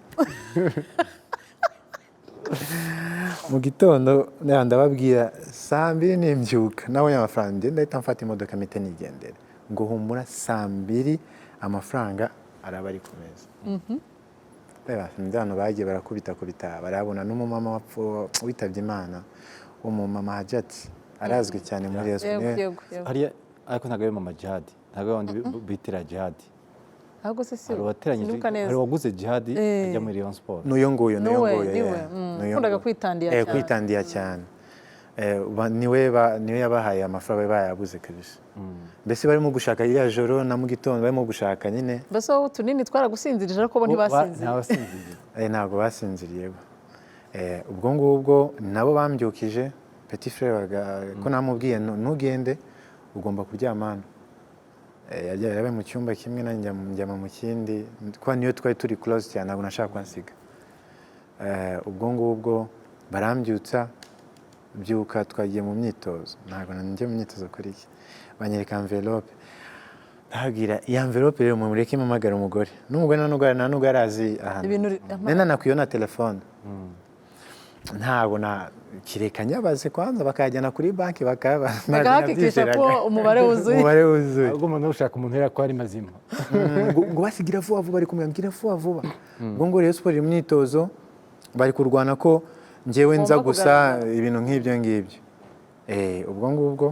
Mu gitondo ndababwira saa 2 nimbyuka, nabonye amafaranga ndahita mfata imodoka mpite nigendera, ngo humura saa 2 amafaranga araba ari ku meza. Ndano bagiye barakubita barabona n'umumama witabye Imana, umumama Hajati arazwi cyane muri Rayon. Hariya ariko ntabwo ari mama Jihad, ntabwo wundi bitira Jihad. Ahubwo se si hari waguze Jihad ajya muri Rayon Sport. N'uyo nguyo ukundaga kwitandiya cyane. niwe yabahaye amafaranga bayabuze kabisa. Mbese barimo gushaka iriya joro na mu gitondo barimo gushaka nyine. Mbese wowe tunini twaragusinzirije ariko bo ntibasinziriye. Ntabwo basinziriye. Ubwo ngubwo nabo bambyukije petit frère ko namubwiye ntugende ugomba kuryama hano. Yabaye mu cyumba kimwe nanjye njyama mu kindi kwa niyo twari turi close cyane ntabwo nashaka kwansiga. Ubwo ngubwo barambyutsa byuka twagiye mu myitozo, ntabwo nanjye mu myitozo kuri iki banyereka envelope, ndahagira iyi envelope rero mureke mpamagara umugore n'umugore nubwo arazi ahantu nena nakuyona telefone ntabwo na kireka nyabaze kwanza bakajyana kuri banki bakahakikisha ko umubare wuzuye ahubwo umuntu ushaka umuntu yera ko ari mazima ngo basigira vuba vuba bari kumubwira vuba ubwo ngo rero siporo imyitozo bari kurwana ko njyewe nza gusa ibintu nk'ibyo ngibyo. Ubwo ngubwo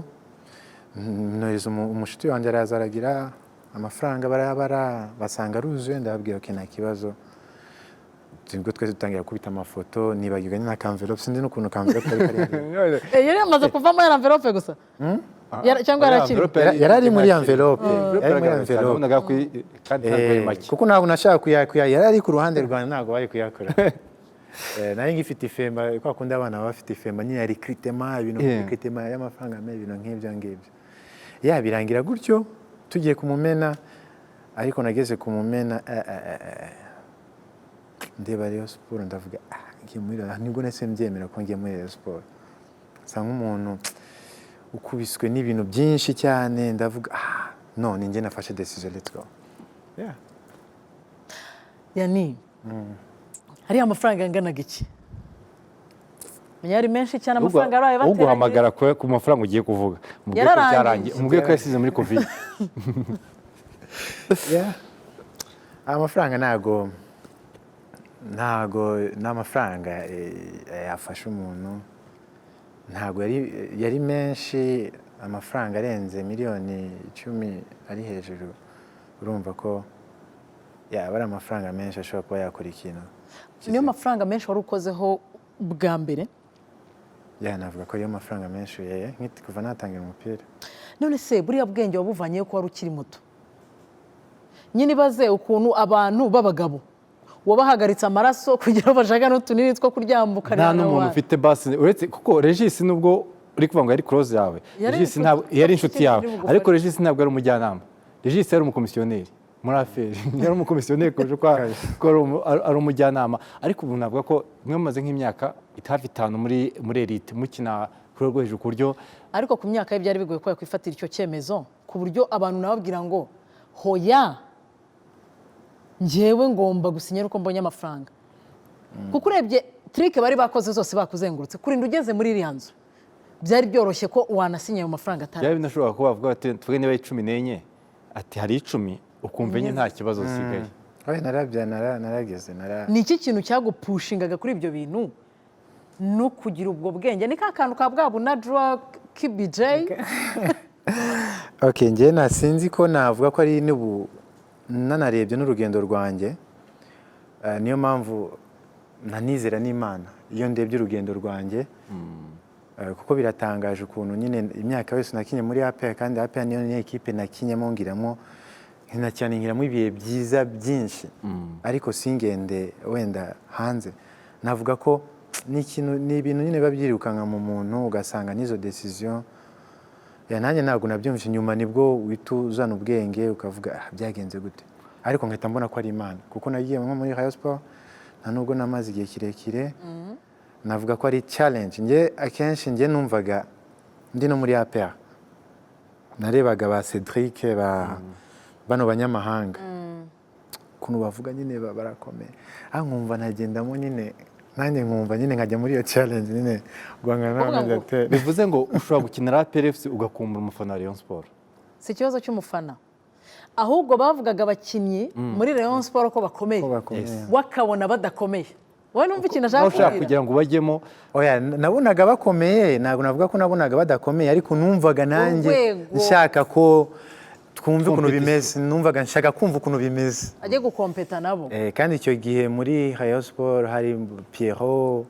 nohereza umushuti wanjye araza aragira amafaranga barayabara basanga aruzuye, ndababwira ko nta kibazo. Ubwo twese dutangira kubita amafoto nibagirwa na envelope, sinzi n'ukuntu envelope yari yamaze kuvamo ya envelope gusa cyangwa yari ari muri envelope kuko ntabwo nashaka kuyakura, yari ari ku ruhande rwanjye ntabwo bari kuyakora. Nari ngifite ifemba kwa kundi abana bafite ifemba nyine yari recruitment ibintu recruitment y'amafaranga me ibintu nk'ibyo ngibyo. Birangira gutyo tugiye kumumena, ariko nageze kumumena ndeba Rayon Sport ndavuga ngiye muri nibwo nese mbyemera ko ngiye muri Rayon Sport. Sanga umuntu ukubiswe n'ibintu byinshi cyane ndavuga none ngiye nafashe decision, let's go. Yani hari amafaranga anganaga iki? Yari menshi cyane amafaranga yaraye bateragiye. Uguhamagara ku mafaranga ugiye kuvuga. Umubwiye ko cyarangiye, umubwiye ko yasize muri Covid. Amafaranga ntago n'amafaranga yafasha umuntu, ntago yari menshi, amafaranga arenze miliyoni 10 ari hejuru. Urumva ko yaba ari amafaranga menshi ashobora kuba yakora ikintu. Niyo mafaranga menshi wari ukozeho bwa mbere navuga ko ariyo mafaranga menshi kuva natangira umupira. none se buriya bwenge wabuvanyeyo ko wari ukiri muto nyine ibaze ukuntu abantu b'abagabo wabahagaritse amaraso kugira ngo bashaka n'utunini two kuryambuka. nta n'umuntu ufite basi uretse kuko Regis nubwo uri kuvuga ngo yari close yawe, Regis ntabwo yari inshuti yawe, ariko Regis ntabwo ari umujyanama. Regis yari umukomisiyoneri muri aferi, yari umukomisiyoneri kurusha ko ari umujyanama. Ariko ubu navuga ko mwe mumaze nk'imyaka hafi 5 muri elite mukina ku rwego hejuru ku buryo, ariko ku myaka ye byari bigoye ko yakwifatira icyo cyemezo ku buryo abantu nababwira ngo hoya njyewe ngomba gusinyira uko mbonye amafaranga. Kuko urebye trike bari bakoze zose bakuzengurutse kurinda ugeze muri iriya nzu byari byoroshye ko wanasinye ayo mafaranga atari. byari binashobora kuba bavuga ati tuvuge niba 14 ati hari 10 ukumva nye nta kibazo usigaye. narageze. Ni iki kintu cyagupushingaga kuri ibyo bintu no kugira ubwo bwenge? Ni ka kantu ka bwabu na drug KBJ. Okay, njye nasinzi ko navuga ko ari nanarebye n'urugendo rwanjye, niyo mpamvu nanizera n'Imana iyo ndebye urugendo rwanjye, kuko biratangaje ukuntu nyine imyaka yose nakinye muri APR, kandi APR niyo ekipe nakinyemo ngiramo nkinacyaninkiramo ibihe byiza byinshi, ariko singende wenda hanze. Navuga ko ni ibintu nyine biba byirukanka mu muntu ugasanga n'izo decision nanjye ntabwo nabyumvise nyuma, nibwo uhita uzana ubwenge ukavuga byagenze gute, ariko nkahita mbona ko ari Imana, kuko nagiye nko muri Rayon Sport nta nubwo namaze igihe kirekire. Navuga ko ari challenge. Akenshi numvaga ndi no muri APR narebaga ba Cedric bano banyamahanga ukuntu bavuga nyine barakomeye, nkumva nagendamo nyine nanjye nkumva nyine nkajya muri iyo challenge nyine guhangana n'abanyagatera. Bivuze ngo ushobora gukinira APR FC ugakumbura umufana wa Rayon Sport. Si ikibazo cy'umufana, ahubwo bavugaga abakinnyi muri Rayon Sport ko bakomeye, wakabona badakomeye. Wowe numva ikintu ashaka kugira ngo bajyemo. Oya, nabonaga bakomeye, ntabwo navuga ko nabonaga badakomeye, ariko numvaga nanjye nshaka ko twumve ukuntu bimeze, numvaga nshaka kumva ukuntu bimeze, ajye gukompeta nabo. Kandi icyo gihe muri Rayon Sport hari Pierrot,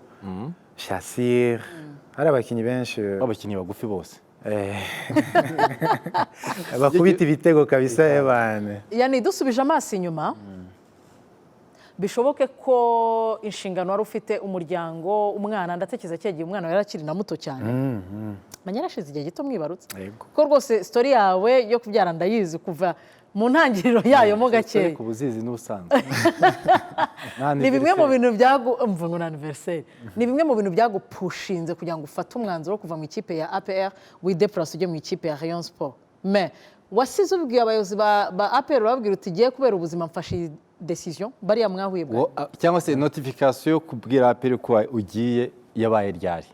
Shassir, hari abakinnyi benshi, abakinnyi bagufi bose, bakubita ibitego kabisa y'abana. Yani dusubije amaso inyuma, bishoboke ko inshingano wari ufite umuryango, umwana, ndatekereza cyagiye umwana yari akiri na muto cyane, manya yarashize igihe gito mwibarutse, kuko rwose story yawe yo kubyara ndayizi kuva mu ntangiriro yayo mo gakeya. Ku buzizi n'ubusanzwe. Ni bimwe mu bintu mvuga anniversaire, ni bimwe mu bintu byagupushinze kugira ngo ufate umwanzuro wo kuva mu ikipe ya APR wideplace ujye mu ikipe ya Rayon Sport. Mais wasize ubwiye abayobozi ba APR babwira uti giye kubera ubuzima mfashe decision bariya mwahuye bwa cyangwa se notification yo kubwira APR ko ugiye yabaye ryari?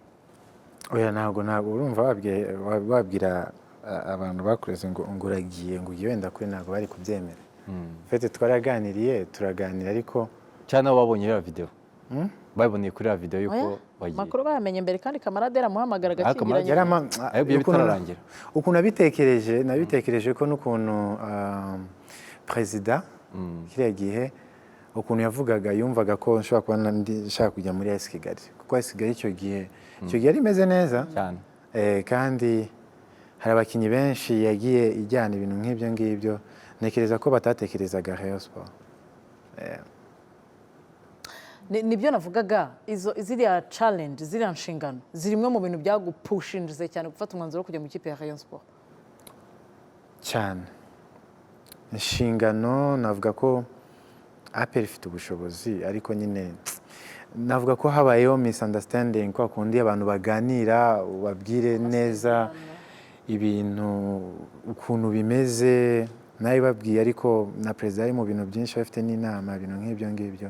Oya, ntabwo urumva babwira abantu bakureze ngo uragiye ngo ugiye wenda kuri, ntabwo bari kubyemera. Fete twaraganiriye turaganira, ariko cyane babonye ya video baboneye kuri ya video yuko wagiye makuru bayamenye mbere, kandi kamarade aramuhamagara gakingiranye ayobye bitararangira. Ukuntu nabitekereje ko n'ukuntu president kiriya gihe ukuntu yavugaga yumvaga ko nshobora kuba nshaka kujya muri AS Kigali, kuko AS Kigali icyo gihe yari imeze neza cyane, kandi hari abakinnyi benshi yagiye ijyana ibintu nk'ibyo ngibyo, ntekereza ko batatekerezaga Rayon Sport. Nibyo navugaga, ziriya challenge, ziriya nshingano zirimwe mu bintu byagupushinze cyane gufata umwanzuro wo kujya mu ikipe ya Rayon Sport cyane. Inshingano navuga ko APR ifite ubushobozi, ariko nyine navuga ko habayeho misunderstanding, kwa kundi abantu baganira ubabwire neza ibintu ukuntu bimeze nawe babwiye, ariko na president ari mu bintu byinshi bafite n'inama ibintu nk'ibyo ngibyo,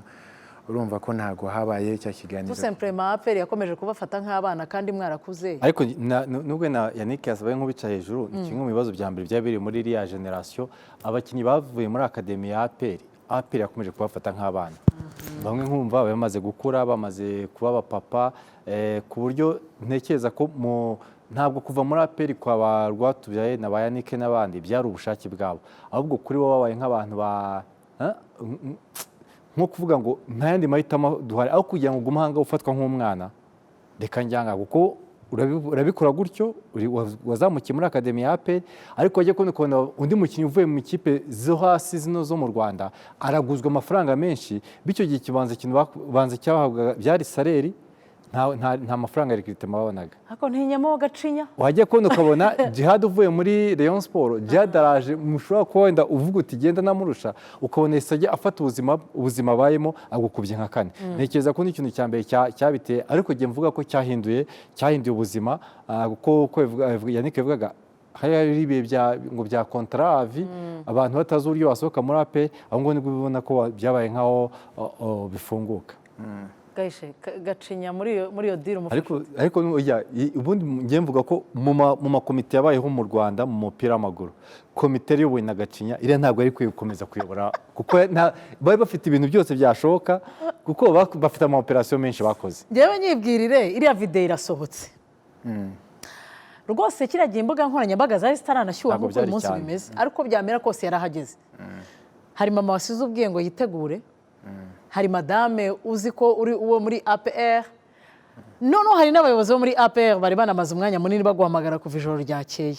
urumva ko ntago habaye cya kiganiro. Tout simplement APR yakomeje kubafata nk'abana kandi mwarakuze. Ariko nubwo na Yannick yasabaye nk'ubica hejuru, ni kimwe mu bibazo bya mbere byari biri muri iriya generation, abakinnyi bavuye muri akademi ya APR yakomeje kubafata nk'abana. Bamwe nkumva bamaze gukura, bamaze kuba abapapa, ku buryo ntekereza ko ntabwo kuva muri APR kwa ba Rwatubyaye na ba Yannick n'abandi byari ubushake bwabo, ahubwo kuri bo babaye nk'abantu nko kuvuga ngo nta yandi mahitamo duhari aho kugira ngo ugume ahangaha ufatwa nk'umwana reka njyanga kuko urabikora gutyo wazamukiye muri akademi ya APR ariko wajya kubona undi mukinnyi uvuye mu ikipe zo hasi zino zo mu Rwanda araguzwa amafaranga menshi bityo gihe kibanza cyahabwaga byari saleri nta mafaranga ya recruitment babonaga ariko ntinyamo gacinya wajya kubona ukabona Djihad uvuye muri Rayon Sport Djihad araje mushobora kuba wenda uvuga uti genda namurusha ukabona yisajya afata ubuzima abayemo agukubye nka kane ntekereza ko n'ikintu cya mbere cyabiteye ariko giye mvuga ko cyahinduye ubuzima kuko Yannick yavugaga hari ibihe bya contrat abantu batazi uburyo basohoka muri APR aho ngo nibwo bibona ko byabaye nkaho bifunguka gahishe gacinya muri iyo deal ariko ubundi ngiye mvuga ko mu makomite yabayeho mu Rwanda mu mupira w'amaguru komite iyobowe na Gacinya iriya ntabwo ari gukomeza kuyobora kuko bari bafite ibintu byose byashoboka kuko bafite amaoperasiyo menshi bakoze njyewe nyibwirire iriya video irasohotse rwose kiriya gihe imbuga nkoranyambaga zari zitaranashyuha nk'uko uyu munsi bimeze ariko byamera kose yarahageze hari mama wasize ubwiye ngo yitegure hari madame uzi ko uri uwo muri APR noneho hari n'abayobozi bo muri APR bari banamaze umwanya munini baguhamagara kuva ijoro ryakeye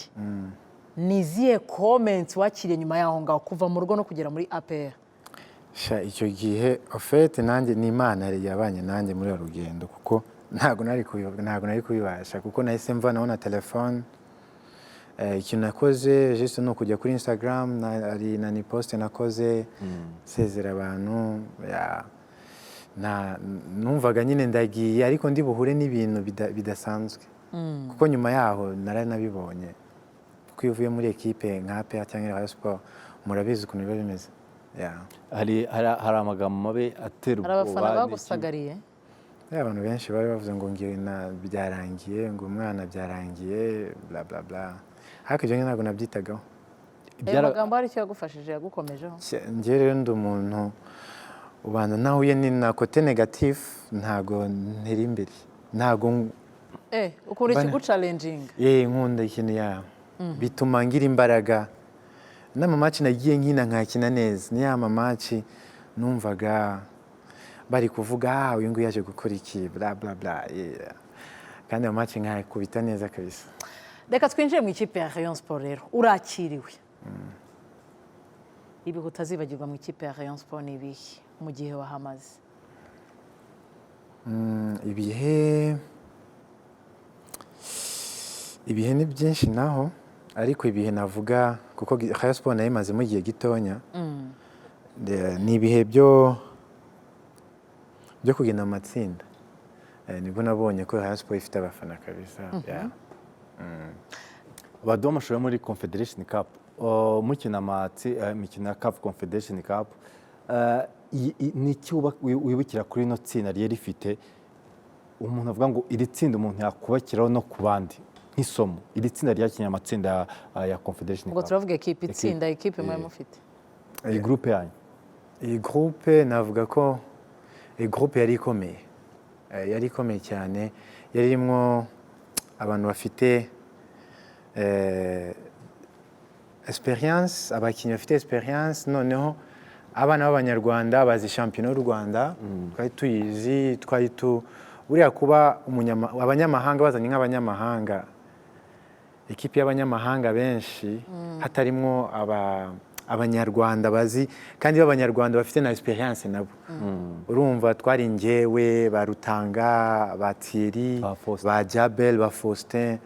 niziye comments wakiriye nyuma yaho ngaho kuva mu rugo no kugera muri APR icyo gihe ofete nanjye ni Imana yabanye nanjye muri uru rugendo kuko ntabwo nari kubibasha kuko nahise mvanaho na telefone ikintu nakoze juste no kujya kuri Instagram na ni post nakoze sezera abantu numvaga nyine ndagiye ariko ndi buhure n'ibintu bidasanzwe kuko nyuma yaho naranabibonye kuko iyo uvuye muri ekipe nka APR cyangwa Rayon Sport murabizi ukuntu biba bimeze hari amagambo mabi atera ubwoba abafana bagusagariye abantu benshi bari bavuze ngo byarangiye ngo umwana byarangiye bla bla bla ariko ibyo ntabwo nabyitagaho ayo magambo hari icyo yagufashije yagukomejeho njye rero ndi umuntu ubana nahuye na kote negative ntabwo ntera imbere ntabwo ukunda ikigucalenjinga nkunda ikintu bituma ngira imbaraga n'amamaci nagiye nkina nkakina neza ni ya mamaci numvaga bari kuvuga uyu nguyu yaje gukora iki bla bla bla kandi amamaci nkayakubita neza kabisa reka twinjire mu ikipe ya Rayon Sport rero urakiriwe ibihe utazibagirwa mu ikipe ya Rayon Sport ni ibihe mu gihe wahamaze ibihe ni byinshi naho ariko ibihe navuga kuko Rayon Sport nayo imazemo igihe gitonya ni ibihe byo kugenda mu matsinda nibwo nabonye ko Rayon Sport ifite abafana kabisa baduha amashusho muri Confederation Cup mukina imikino ya CAF Confederation Cup ni iki wibukira kuri ino tsinda ryari rifite umuntu avuga ngo iri tsinda umuntu yakubakiraho no ku bandi nk'isomo iri tsinda ryakinnye amatsinda ya Confederation Cup ubwo turavuga itsinda ekipe mwari mufite iyi groupe yanyu iyi groupe navuga ko iyi groupe yari ikomeye cyane yari irimo abantu bafite experience abakinnyi bafite experience noneho abana b'abanyarwanda bazi shampiyona y'u Rwanda twari tuyizi buriya kuba abanyamahanga bazanye nk'abanyamahanga ikipe y'abanyamahanga benshi hatarimo abanyarwanda bazi kandi b'abanyarwanda bafite na experience nabo urumva twari njyewe ba Rutanga ba Thierry ba Jabel ba Faustin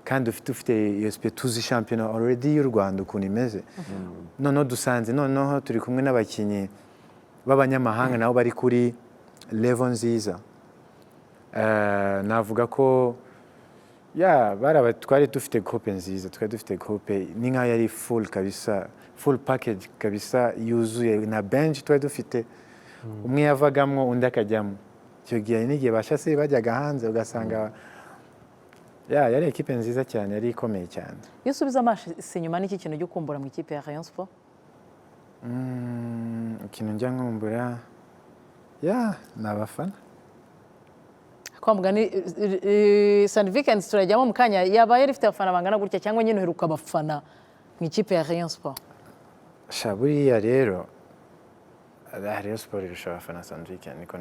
kandi ufite iyo tuzi shampiyona already y'u Rwanda ukuntu imeze noneho dusanze noneho turi kumwe n'abakinnyi b'abanyamahanga nabo bari kuri level nziza navuga ko twari dufite groupe nziza twari dufite groupe ni nkaho yari full package kabisa yuzuye na bench twari dufite umwe yavagamwo undi akajyamo icyo gihe n'igihe bashase bajyaga hanze ugasanga yari ekipe nziza cyane yari ikomeye cyane iyo usubiza amaso inyuma n'iki kintu cyo kumbura mu ikipe ya Rayon Sport ikintu njya nkumbura ni abafana kwa mugani Sun Weekends turajyamo mu kanya yabaye rifite abafana bangana gutya cyangwa nyine uheruka abafana mu ikipe ya Rayon Sport buriya rero Rayon Sport irusha abafana Sandviken niko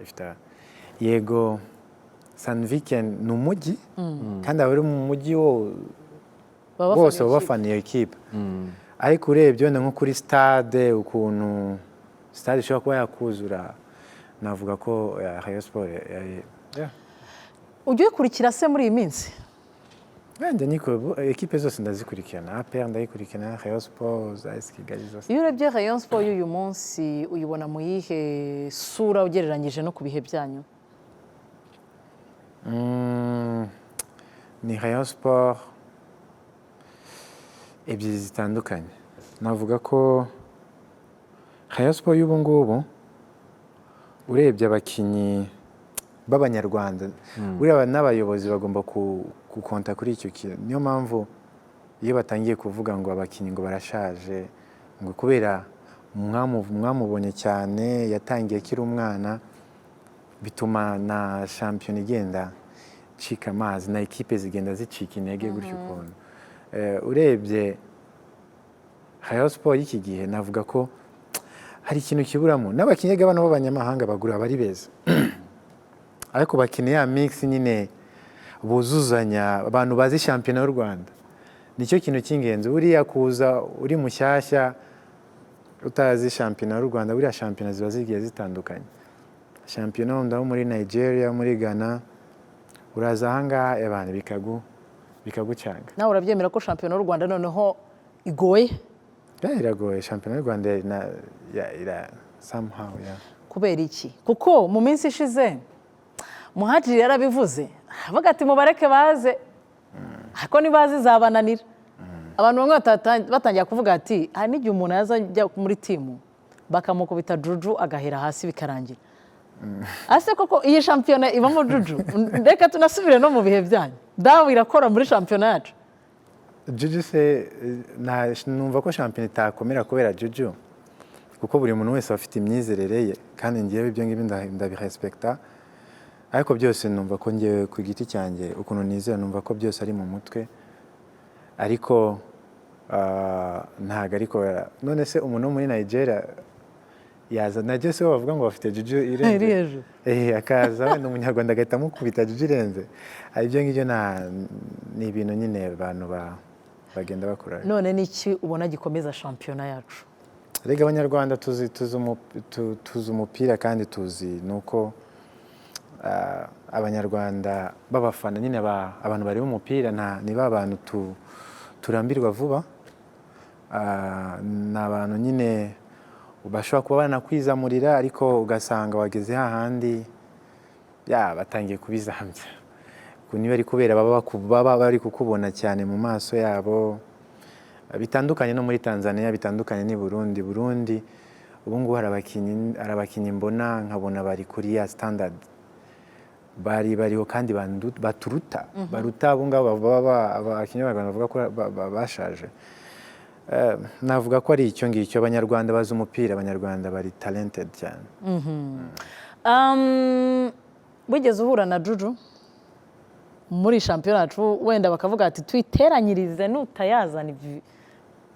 ifite yego Sandviken ni umujyi kandi abari mu mujyi bose baba bafana iyo ekipe ariko urebye wenda nko kuri stade ukuntu stade ishobora kuba yakuzura navuga ko Rayon Sport ugiye kurikira se muri iyi minsi wenda niko ekipe zose ndazikurikirana APR ndayikurikirana Rayon Sport AS Kigali zose iyo urebye Rayon Sport y'uyu munsi uyibona mu yihe sura ugereranyije no ku bihe byanyu ni Rayon Sport ebyiri zitandukanye navuga ko Rayon Sport y'ubu ngubu urebye abakinnyi b'abanyarwanda buriya n'abayobozi bagomba gukonta kuri icyo kintu niyo mpamvu iyo batangiye kuvuga ngo abakinnyi ngo barashaje ngo kubera mwamubonye cyane yatangiye akiri umwana bituma na shampiyona igenda cika amazi na ekipe zigenda zicika intege gutyo ukuntu urebye Rayon Sport y'iki gihe navuga ko hari ikintu kiburamo n'abakinnyi bano b'abanyamahanga bagura bari beza ariko bakeneye ya mix nyine buzuzanya abantu bazi shampiyona y'u Rwanda nicyo kintu cy'ingenzi buriya kuza uri mushyashya utazi shampiyona y'u Rwanda buriya shampiyona ziba zigiye zitandukanye shampiyona wenda muri Nigeria muri Ghana uraza ahangaha abantu bikagucanga nawe urabyemera ko shampiyona y'u Rwanda noneho igoye iragoye shampiyona y'u Rwanda ira somehow kubera iki kuko mu minsi ishize Muhadjiri yarabivuze avuga ati mubareke baze ariko nibazi zabananira abantu bamwe batangiye kuvuga ati hari n'igihe umuntu yaza ajya muri timu bakamukubita juju agahera hasi bikarangira ase koko iyi shampiyona ibamo juju reka tunasubire no mu bihe byanyu dawe irakora muri shampiyona yacu juju se numva ko shampiyona itakomera kubera juju kuko buri muntu wese afite imyizerere ye kandi ngewe ibyo ngibyo ndabirespekta ariko byose numva ko ngewe ku giti cyanjye ukuntu nizera numva ko byose ari mu mutwe ariko ntago ariko none se umuntu wo muri Nigeria yaza najye se bavuga ngo bafite juju irenze akaza wenda umunyarwanda agahita amukubita juju irenze ibyo ngibyo ni ibintu nyine abantu bagenda bakora none niki ubona gikomeza shampiyona yacu rega abanyarwanda tuzi umupira kandi tuzi nuko abanyarwanda b'abafana nyine abantu bareba umupira ni ba bantu turambirwa vuba ni abantu nyine bashobora kuba banakwizamurira ariko ugasanga wageze hahandi batangiye kubizambya niba ari kubera baba bari kukubona cyane mu maso yabo bitandukanye no muri Tanzania bitandukanye n'i Burundi ubu ngubu hari abakinnyi mbona nkabona bari kuri ya standard bariho kandi baturuta baruta abo ngabo abakinnyi b'Abanyarwanda bavuga ko bashaje navuga ko ari icyo ngicyo abanyarwanda bazi umupira abanyarwanda bari talented cyane wigeze uhura na juju muri shampiyona yacu wenda bakavuga ati twiteranyirize nutayazana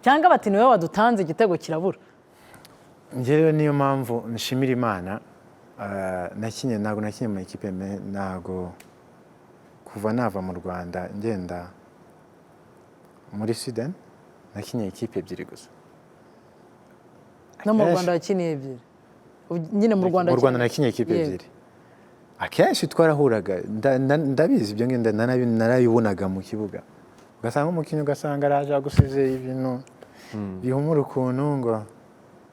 cyangwa bati niwe wadutanze igitego kirabura njyewe niyo mpamvu nshimira Imana ntabwo nakinye mu ikipe ntabwo kuva nava mu Rwanda ngenda muri Sweden nakinye ikipe ebyiri gusa no mu Rwanda yakiniye ebyiri nyine mu Rwanda nakinye ikipe ebyiri akenshi twarahuraga ndabizi ibyo ngenda narabibonaga mu kibuga ugasanga umukinnyi ugasanga araje agusize ibintu bihumura ukuntu ngo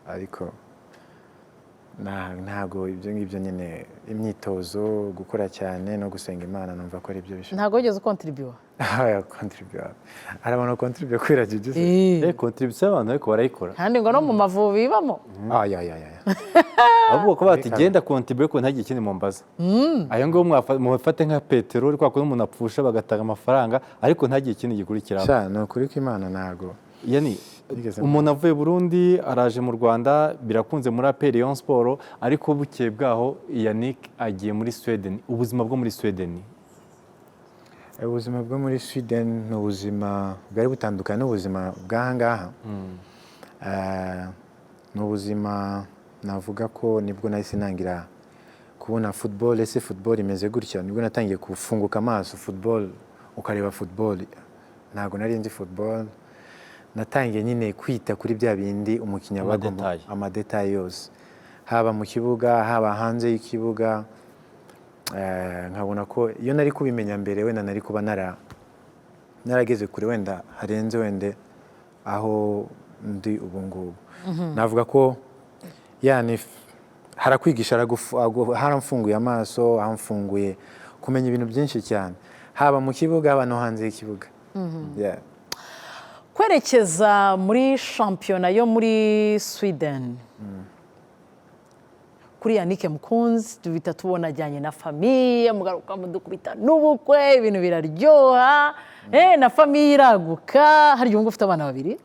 ariko ntabwo ibyo ngibyo nyine imyitozo gukora cyane no gusenga Imana numva ko ari byo bishobora ntabwo wigeze ukontribuwa hari abantu bakontribuye kubera juju kontribusiyo abantu ariko barayikora kandi ngo no mu Mavubi ibamo ahubwo ko bati genda kontribuye ko ntagire ikindi mumbaza ayo ngayo mufate nka peteroli kwa kundi umuntu apfusha bagatanga amafaranga ariko ntagire ikindi gikurikiraho ni ukuri ko Imana ntabwo umuntu avuye Burundi araje mu Rwanda birakunze muri APR Rayon Sport ariko bukeye bwaho Yannick agiye muri Sweden ubuzima bwo muri Sweden ubuzima bwo muri Sweden ni ubuzima bwari butandukanye n'ubuzima bw'ahangaha ni ubuzima navuga ko nibwo nahise nangira kubona football, ese football imeze gutya, nibwo natangiye gufunguka amaso football, ukareba football. Ntabwo nari nzi football, natangiye nyine kwita kuri bya bindi umukinnyi aba agomba, amadetayi yose, haba mu kibuga haba hanze y'ikibuga. Nkabona ko iyo nari kubimenya mbere wenda nari kuba narageze kure wenda harenze wende aho ndi ubu ngubu. Navuga ko yani harakwigisha, haramfunguye amaso, hamfunguye kumenya ibintu byinshi cyane, haba mu kibuga haba no hanze y'ikibuga. Kwerekeza muri shampiyona yo muri Sweden, kuri Yannick Mukunzi duhita tubona ajyanye na famiye, mugaruka mudukubita n'ubukwe, ibintu biraryoha, na famiye iraguka. Hari uyu ufite abana babiri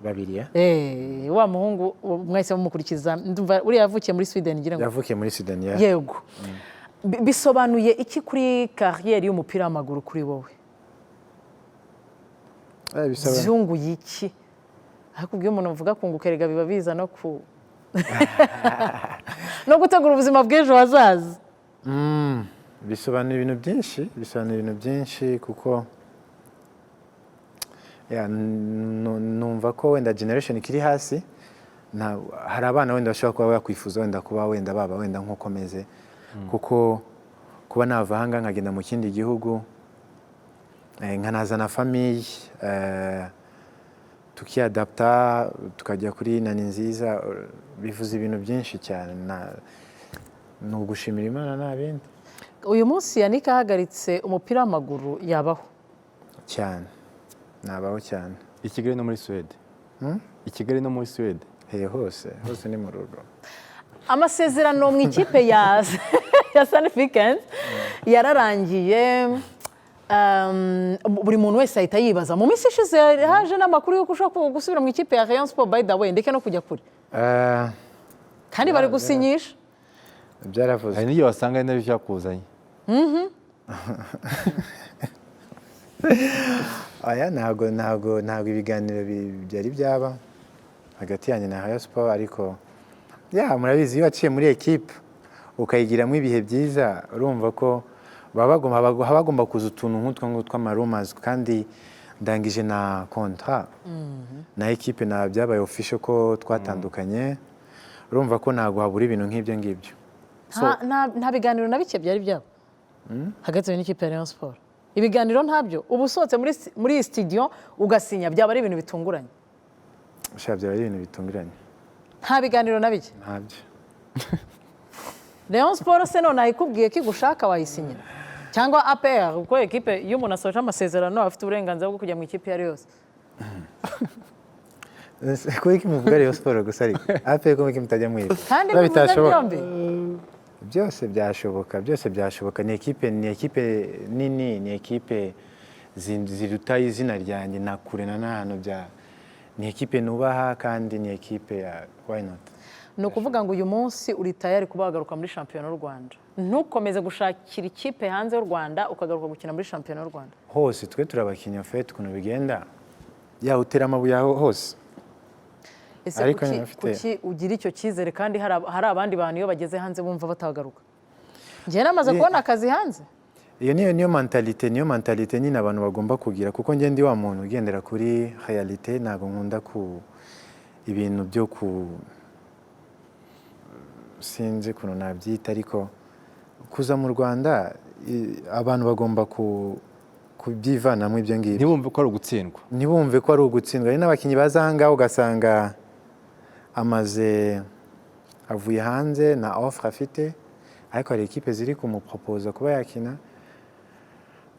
wa muhungu mwahise mumukurikiza, ndumva uriya yavukiye muri Sweden, ngira ngo yavukiye muri Sweden. Yego. Bisobanuye iki kuri kariyeri y'umupira w'amaguru kuri wowe? Byunguye iki? Hakubwiye umuntu uvuga kunguka, erega biba biza no ku no gutegura ubuzima bw'ejo hazaza. Bisobanuye ibintu byinshi, kuko numva ko wenda generation ikiri hasi, hari abana wenda bashobora kuba bakwifuza wenda kuba wenda baba wenda nk'uko meze, kuko kuba nava ahanga nkagenda mu kindi gihugu, nkanazana famiye, tukiadapta tukajya kuri Nani Nziza, bivuze ibintu byinshi cyane, ni ugushimira Imana nta bindi. Uyu munsi Yannick ahagaritse umupira w'amaguru yabaho cyane, nabaho cyane. I Kigali no muri Swede? I Kigali no muri Swede? Hose ni mu rugo. Amasezerano mu ikipe ya Sunfighters yararangiye. Buri muntu wese ahita yibaza, mu minsi ishize haje n'amakuru y'uko ushobora gusubira mu ikipe ya Rayon Sport, by the way, ndeke no kujya kure, kandi bari gusinyisha. Byaravuze. Hari n'igihe wasanga ari nabyo byakuzanye. Ntabwo ibiganiro byari byaba hagati yanjye na Rayon Sport, ariko murabizi iyo waciye muri ekipe ukayigiramo ibihe byiza, urumva ko haba bagomba kuza utuntu nk'utwo tw'amarumazi, kandi ndangije na kontra na ekipe, na byabaye official ko twatandukanye, urumva ko ntabwo habura ibintu nk'ibyo ngibyo. Nta biganiro na bike byari byaba hagati n'ikipe ya Rayon Sport? Ibiganiro ntabyo? Ubu usohotse muri iyi studio ugasinya, byaba ari ibintu bitunguranye? Byaba ari ibintu bitunguranye. Nta biganiro na bike? Ntabyo. Rayon Sport se none ayikubwiye ko igushaka wayisinyira, cyangwa APR? Kuko ekipe iyo umuntu asoje amasezerano afite uburenganzira bwo kujya mu ikipe iyo ari yose. Kuko muvuga Rayon Sport gusa, ariko APR ko mutajya mwiba, kandi bivuze byombi. Byose byashoboka. Ni ekipe nini, ni ekipe ziruta izina ryanjye na kure na n'ahantu ni ekipe nubaha, kandi ni ekipe ya why not. Ni ukuvuga ngo uyu munsi uri tayari kuba wagaruka muri shampiyona y'u Rwanda, ntukomeze gushakira ikipe hanze y'u Rwanda ukagaruka gukina muri shampiyona y'u Rwanda? Hose twe turabakinnyi fete, ukuntu bigenda utera amabuye hose. Ese kuki ugira icyo cyizere kandi hari abandi bantu iyo bageze hanze bumva batagaruka? Njye namaze kubona akazi hanze. Iyo niyo mentalite nyine abantu bagomba kugira, kuko njye ndi wa muntu ugendera kuri realite, ntabwo nkunda ibintu byo sinzi ukuntu nabyita, ariko kuza mu Rwanda abantu bagomba kubyivanamo ibyo ngibyo. Ntibumve ko ari ugutsindwa. Ntibumve ko ari ugutsindwa. Hari n'abakinnyi baza aha ngaha ugasanga avuye hanze na offre afite, ariko hari ekipe ziri kumupropoza kuba yakina,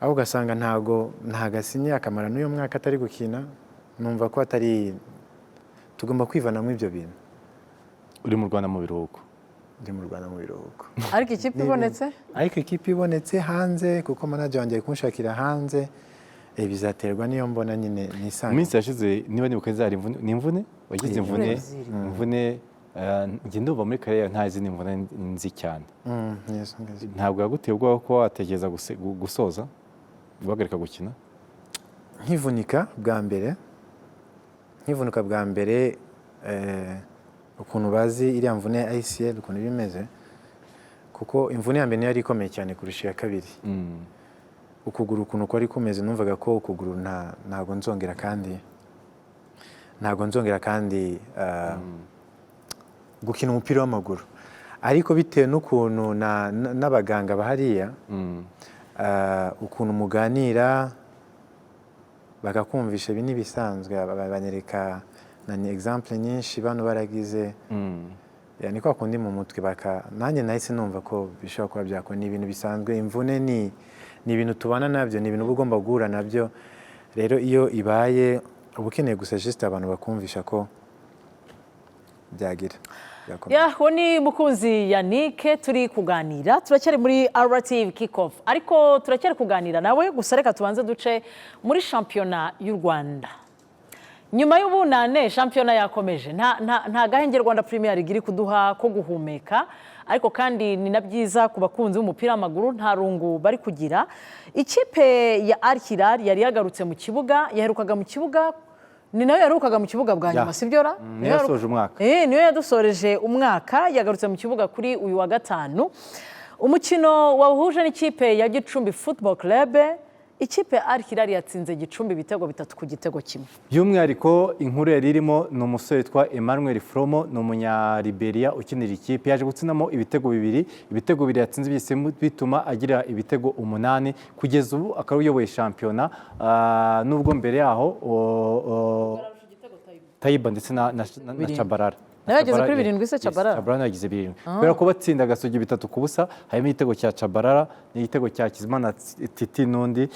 aho ugasanga ntago asinye, akamara n'uyu mwaka atari gukina. Numva ko tugomba kwivanamo ibyo bintu. Uri mu Rwanda mu biruhuko? Ndi mu Rwanda mu biruhuko. Ariko ikipe ibonetse? Ariko ikipe ibonetse hanze, kuko manager wanjye kunshakira hanze, bizaterwa niyo mbona nyine nisanga. Iminsi yashize niba nibuka zari imvune wagize imvune njye ndumva muri karere nta zindi mvune nzi cyane. Ntabwo yaguteye ubwoba ko watekereza gusoza guhagarika gukina? Nkivunika bwa mbere ukuntu bazi iriya mvune ya ACL ukuntu iba imeze, kuko imvune ya mbere niyo yari ikomeye cyane kurusha iya kabiri. Ukuguru ukuntu kwari kumeze numvaga ko ukuguru ntago nzongera kandi gukina umupira w'amaguru, ariko bitewe n'ukuntu n'abaganga bahariya ukuntu muganira bakakumvisha ibi n'ibisanzwe, banyereka na example nyinshi bano baragize ni kwa kundi mu mutwe nanjye nahise numva ko bishobora kuba byakora. Ni ibintu bisanzwe, imvune ni ibintu tubana nabyo, ni ibintu uba ugomba guhura nabyo. Rero iyo ibaye uba ukeneye gusa juste abantu bakumvisha ko byagira. Uwo ni mukunzi Yannick turi kuganira, turacyari muri RTV Kickoff, ariko turacyari kuganira nawe. Gusa reka tubanze duce muri shampiyona y'u Rwanda. Nyuma y'ubunane shampiyona yakomeje, nta gahenge Rwanda Premier League iri kuduha ko guhumeka, ariko kandi ni na byiza ku bakunzi b'umupira w'amaguru, nta rungu bari kugira. Ikipe ya Al Hilal yari yagarutse mu kibuga, yaherukaga mu kibuga, ni nayo yaherukaga mu kibuga bwa nyuma, sibyo ra? Niyo yasoje umwaka. Niyo yadusoreje umwaka, yagarutse mu kibuga kuri uyu wa gatanu. Umukino wahuje n'ikipe ya Gicumbi Football Club. Ikipe ya Al Hilal yatsinze Gicumbi ibitego 3-1. By'umwihariko inkuru yari irimo ni umusore witwa Emmanuel Fromo, ni umunya-Liberia ukinira ikipe, yaje gutsinamo ibitego 2. Ibitego 2 yatsinze byise bituma agira ibitego 8. Kugeza ubu akaba uyoboye shampiyona, nubwo mbere yaho Taiba ndetse na Chabarara. Nageze kuri 7 se Chabarara. Chabarara yagize 7. Kubera ko batsinda Gasogi 3-0, harimo igitego cya Chabarara n'igitego cya Kizimana Titi n'undi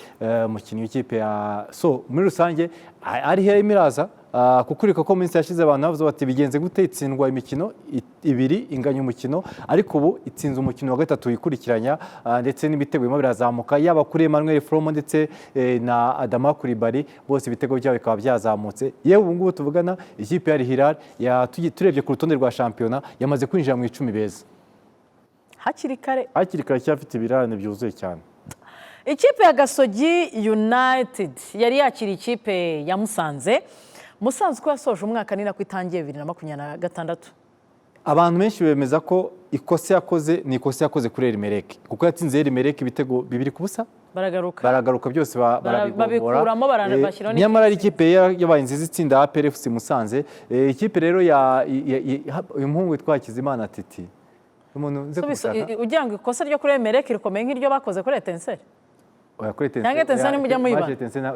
mukinnyi w'ikipe ya muri rusange ari hemiraza kukurika ko minsi yashize abantu bavuze bati bigenze gute itsindwa imikino 2 inganya umukino, ariko ubu itsinze umukino wa gatatu wikurikiranya, ndetse n'ibitego birimo birazamuka, yaba kuri Emmanuel Fromo ndetse na Adama Coulibaly, bose ibitego byabo bikaba byazamutse. Yewe ubu ngubu tuvugana ikipe ya Al Hilal turebye ku rutonde rwa shampiyona yamaze kwinjira mu 10 beza hakiri kare cyafite ibirarane byuzuye cyane. Ikipe ya Gasogi United yari yakiriye ikipe ya Musanze. Musanze ko yasoje umwaka ni nako itangiye 2026. Abantu benshi bemeza ko ikosa yakoze kuri Elimeleki, kuko yatsinze Elimeleki ibitego 2-0. baragaruka byose babikuramo baranabashyiraho. Nyamara ari ikipe yabaye nziza itsinda APR FC Musanze. Ikipe rero uyu muhungu witwa Kizimana Titi, ugira ngo ikosa ryo kuri Elimeleki rikomeye nk'iryo bakoze kuri Etincelle. Cyangwa Etincelle mujya muyiba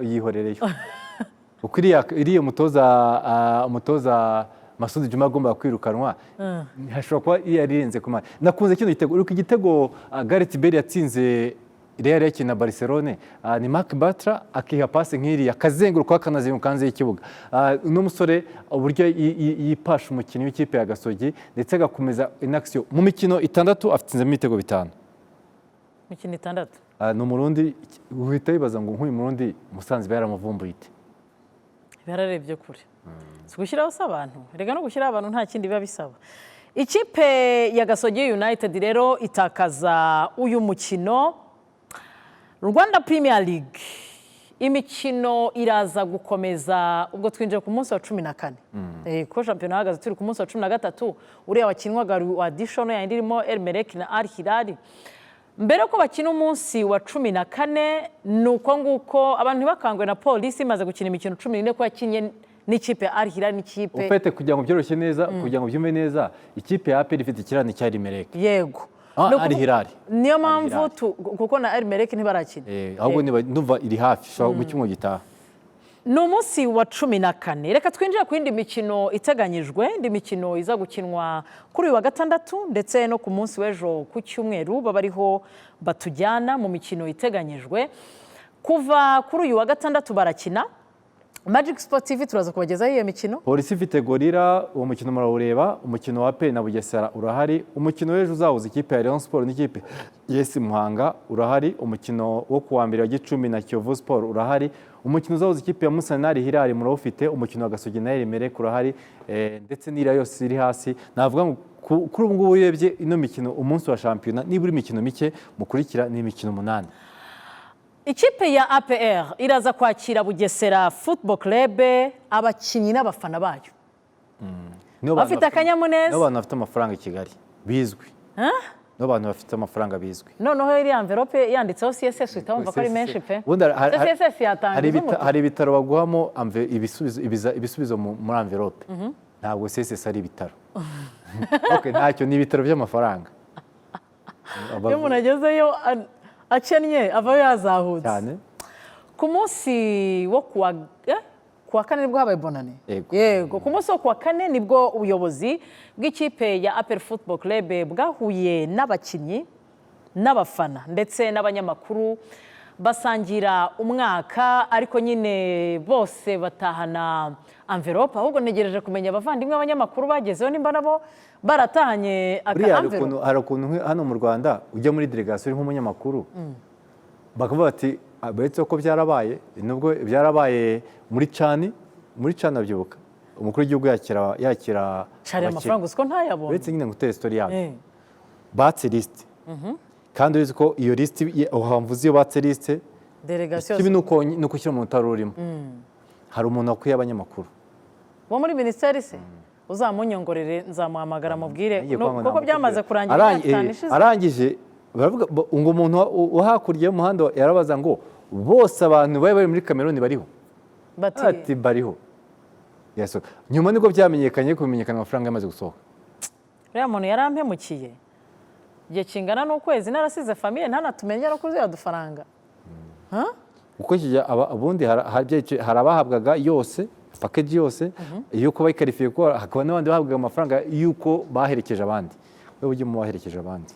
yihorereyo. Uko iriya umutoza Masudi Juma agomba kwirukanwa, hashobora kuba yarirenze ku mari. Nakunze kino gitego, uruko igitego Gareth Bale yatsinze Real yakina Barcelone, ni Marc Bartra akiha pasi nk'iriya akazenguruka akanazenguruka hanze y'ikibuga. Uno musore uburyo yipasha umukinnyi w'ikipe ya Gasogi ndetse agakomeza inaction mu mikino 6 afitsinzemo ibitego 5. Mikino 6. No Murundi uhita bibaza ngo nk'uyu Murundi Musanze baramuvumbuye ite? Bararebye kure. Gushyiraho abantu, rega no gushyiraho abantu nta kindi biba bisaba. Ikipe ya Gasogi United rero itakaza uyu mukino. Rwanda Premier League imikino iraza gukomeza ubwo twinjiye ku munsi wa 14. Ko shampiyona hagaze turi ku munsi wa 13, uriya wakinwaga wa additional yandi irimo Elimeleki na Al Hilal. Mbere ko bakina umunsi wa 14, nuko nguko abantu bakangwe na polisi imaze gukina imikino 14 ko yakinye n'ikipe ya Al Hilal n'ikipe. Ufite kugira ngo byoroshye neza, kugira ngo byume neza, ikipe ya APR ifite ikirani cya Elimeleki. Yego. Al Hilal. Niyo mpamvu kuko na Elimeleki ntibarakina. Ahubwo ndumva iri hafi mu cyumwe gitaha. Ni umunsi wa 14. Reka twinjire ku yindi mikino iteganyijwe. Indi mikino iza gukinwa kuri uyu wa gatandatu ndetse no ku munsi w'ejo ku cyumweru baba ariho batujyana mu mikino iteganyijwe. Kuva kuri uyu wa gatandatu barakina. Magic Sport TV turaza kubagezaho iyo mikino. Polisi ifite Gorira, uwo mukino murawureba. Umukino wa APR na Bugesera urahari. Umukino w'ejo uzahuza ikipe ya Rayon Sport n'ikipe YS Muhanga urahari. Umukino wo kuwa mbere wa Gicumbi na Kiyovu Sport urahari. Umukino uzahuza ikipe ya Musanze na Al Hilal murawufite. Umukino wa Gasogi na Elimeleki urahari, ndetse n'ira yose iri hasi. Navuga ngo kuri ubu ngubu urebye ino mikino umunsi wa shampiyona nibura imikino mike mukurikira ni imikino 8. Ikipe ya APR iraza kwakira Bugesera Football Club, abakinnyi n'abafana bayo. bafite akanyamuneza nibo bantu bafite amafaranga i Kigali bizwi nibo bantu bafite amafaranga bizwi noneho iriya envelope yanditseho CSS uhita wumva ko ari menshi pe CSS yatanga hari ibitaro baguhamo ibisubizo muri envelope ntabwo CSS ari ibitaro ntacyo ni ibitaro by'amafaranga iyo umuntu agezeyo akennye avayo yazahutse cyane ku munsi wo kuwa kane nibwo habaye bonane yego ku munsi wo kuwa kane nibwo ubuyobozi bw'ikipe ya APR Football Club bwahuye n'abakinnyi n'abafana ndetse n'abanyamakuru basangira umwaka ariko nyine bose batahana envelope ahubwo ntegereje kumenya abavandimwe abanyamakuru bagezeho nimba nabo baratahanye envelope. Hari ukuntu hano mu Rwanda ujya muri delegation nk'umunyamakuru bakavuga bati uretse ko byarabaye nubwo byarabaye muri cani abyibuka umukuru w'igihugu yakira amafaranga uziko ntayabona uretse nyine nguteye story yabo batse liste kandi uzi ko iyo liste uhamvuze iyo batse liste delegation kibi nuko ushyira mu mutaro urimo hari umuntu wakwiye abanyamakuru wo muri ministeri se uzamunyongorere nzamuhamagara mubwire kuko byamaze kurangira arangije baravuga ngo umuntu uhakurya y'umuhanda yarabaza ngo bose abantu bari muri Cameroon bariho bati bariho nyuma nibwo byamenyekanye kumenyekana amafaranga yamaze gusohoka uriya muntu yarampemukiye igihe kingana n'ukwezi narasize famiye ntanatumenye no kuziha udufaranga uko ubundi hari abahabwaga yose package yose yuko bayikarifiye ko hakaba n'abandi bahabwaga amafaranga yuko baherekeje abandi wowe ujye mu baherekeje abandi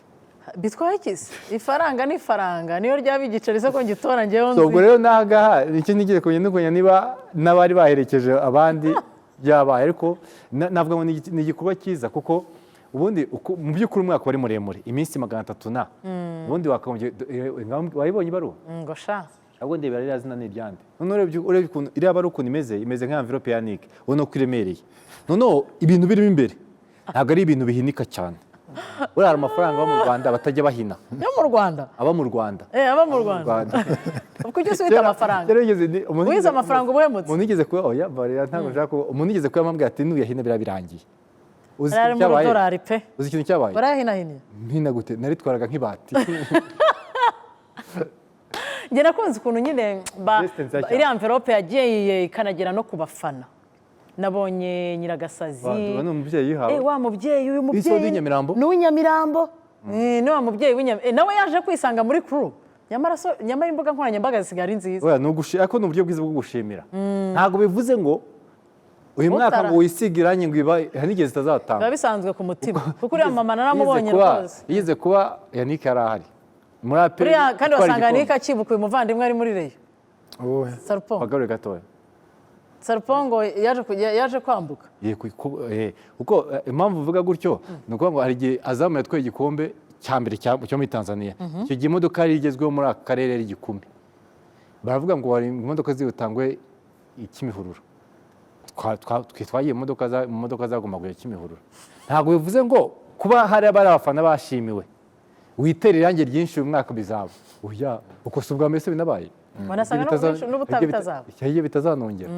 bitwaye ikisi ifaranga n'ifaranga niyo ryaba igiceri se ko ngitora ngewe nzi ubwo rero nagaha nicyo nigeze kumenya niba n'abari baherekeje abandi byabaye ariko navuga ngo ni igikorwa cyiza kuko ubundi mu by'ukuri umwaka wari muremure iminsi 300 ubundi wayibonye ibaruwa ngo sha ahubwo ndebera ririya zina ni iryande noneho urebye ukuntu iriya baruwa ukuntu imeze nka envelope ya Nick ubona ko iremereye noneho ibintu birimo imbere ntabwo ari ibintu bihinika cyane buriya hari amafaranga aba mu Rwanda batajya bahina yo mu Rwanda aba mu Rwanda aba mu Rwanda kuko icyo wita amafaranga wize amafaranga ubuhemutse umuntu yigeze kuba oya barira ntabwo nshaka umuntu yigeze kuba amambwira ati nuyahina birangiye uzi ikintu cyabaye barahina mpina gute naritwaraga nk'ibati njye nakunze ukuntu nyine iriya envelope yagiye ikanagera no ku bafana nabonye Nyiragasazi wa mubyeyi uyu mubyeyi ni uw'inyamirambo ni wa mubyeyi w'inyamirambo nawe yaje kwisanga muri crew nyamara imbuga nkoranyambaga zisigaye ari nziza ariko ni uburyo bwiza bwo gushimira ntabwo bivuze ngo uyu mwaka ngo wisige irangi ngo nigeze itazatanga biba bisanzwe ku mutima kuko uriya mama naramubonye rwose yigeze kuba Yannick yari ahari muri APR kandi wasanga Yannick akibuka uyu muvandimwe ari muri reyo Sarupo pagare gatoya Sarupongo yaje kwambuka kuko impamvu uvuga gutyo ni ukuvuga ngo hari igihe azamuye atwaye igikombe cya mbere cyo muri Tanzania icyo gihe imodoka yari igezweho muri aka karere ari Gikumi baravuga ngo hari imodoka zitangwe Kimihurura twagiye imodoka zagombaguye Kimihurura ntabwo bivuze ngo kuba hari abafana bashimiwe witera irangi ryinshi uyu mwaka bizaba uko si ubwa mbere se binabaye wanasanga n'ubutaha bitazaba igihe bitazanongera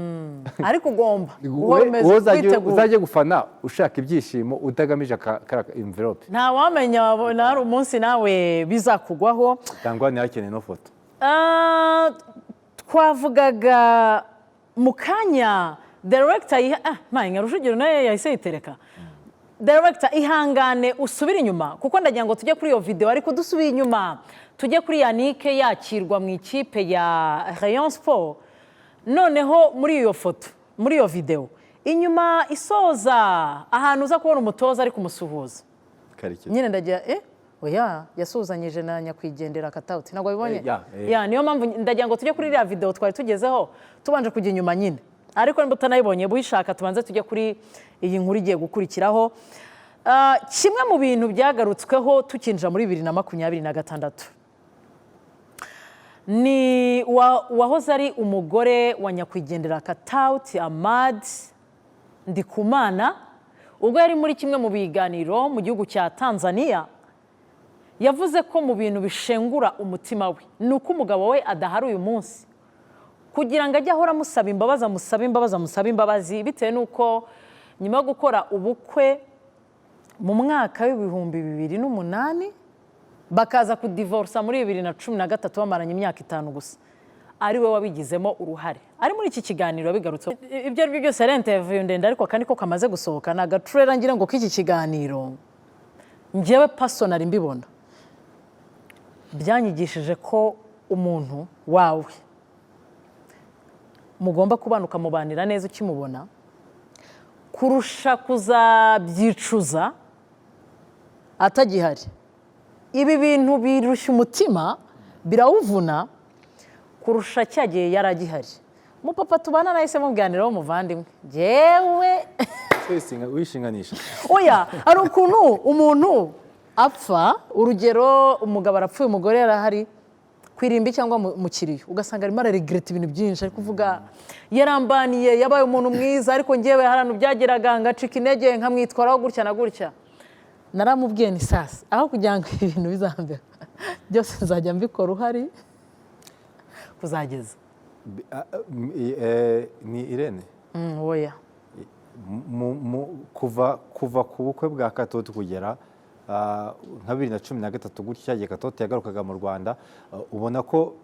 ariko ugomba guhora umeze kwitegura uzajya gufana ushaka ibyishimo utagamije envelope nta wamenya hari umunsi nawe bizakugwaho cyangwa ntihakeneye no foto twavugaga mu kanya director mpayinga Rujugiro nayo yahise yitereka director ihangane usubire inyuma kuko ndagira ngo tujye kuri iyo video ariko dusubiye inyuma tujye kuri Yannick yakirwa mu ikipe ya Rayon Sport noneho muri iyo foto muri iyo video inyuma isoza ahantu uza kubona umutoza ari kumusuhuza nyine ndagira oya yasuzanyije na nyakwigendera Katauti ntabwo bibonye niyo mpamvu ndagira ngo tujye kuri iriya video twari tugezeho tubanje kujya inyuma nyine ariko nimba utanayibonye buyishaka tubanze tujye kuri iyi nkuru igiye gukurikiraho kimwe mu bintu byagarutsweho tukinjira muri 2026 ni wahoze ari umugore wa nyakwigendera Katauti Ahmad Ndikumana ubwo yari muri kimwe mu biganiro mu gihugu cya Tanzania yavuze ko mu bintu bishengura umutima we ni uko umugabo we adahari uyu munsi kugira ngo ajye ahora amusaba imbabazi bitewe n'uko nyuma yo gukora ubukwe mu mwaka w'ibihumbi 2008 bakaza kudivorsa muri 2013 bamaranye imyaka 5 gusa ari we wabigizemo uruhare ari muri iki kiganiro bigarutse ibyo ari byo byose ari interview ndende ariko kandi ko kamaze gusohoka naga trailer ngira ngo k'iki kiganiro njyewe personally mbibona byanyigishije ko umuntu wawe mugomba kubanuka mubanira neza ukimubona kurusha kuzabyicuza atagihari. Ibi bintu birushya umutima birawuvuna kurusha cyagiye yaragihari. Umupapa tubana nahise mubwaniraho umuvandimwe jewe wishinganisha oya ari ukuntu umuntu apfa urugero umugabo arapfuye umugore yarahari kwirimbi cyangwa mu kiriyo ugasanga arimo araregreta ibintu byinshi ari kuvuga yarambaniye yabaye umuntu mwiza ariko ngewe harano byageraga ngacika intege nkamwitwaraho gutya na gutya. Naramubwiye ni sasa aho kugira ngo ibintu bizambera byose nzajya mbikora uhari kuzageza ni Irene oya kuva ku bukwe bwa Katauti kugera nka 2013 gutya cyagiye Katauti yagarukaga mu Rwanda ubona ko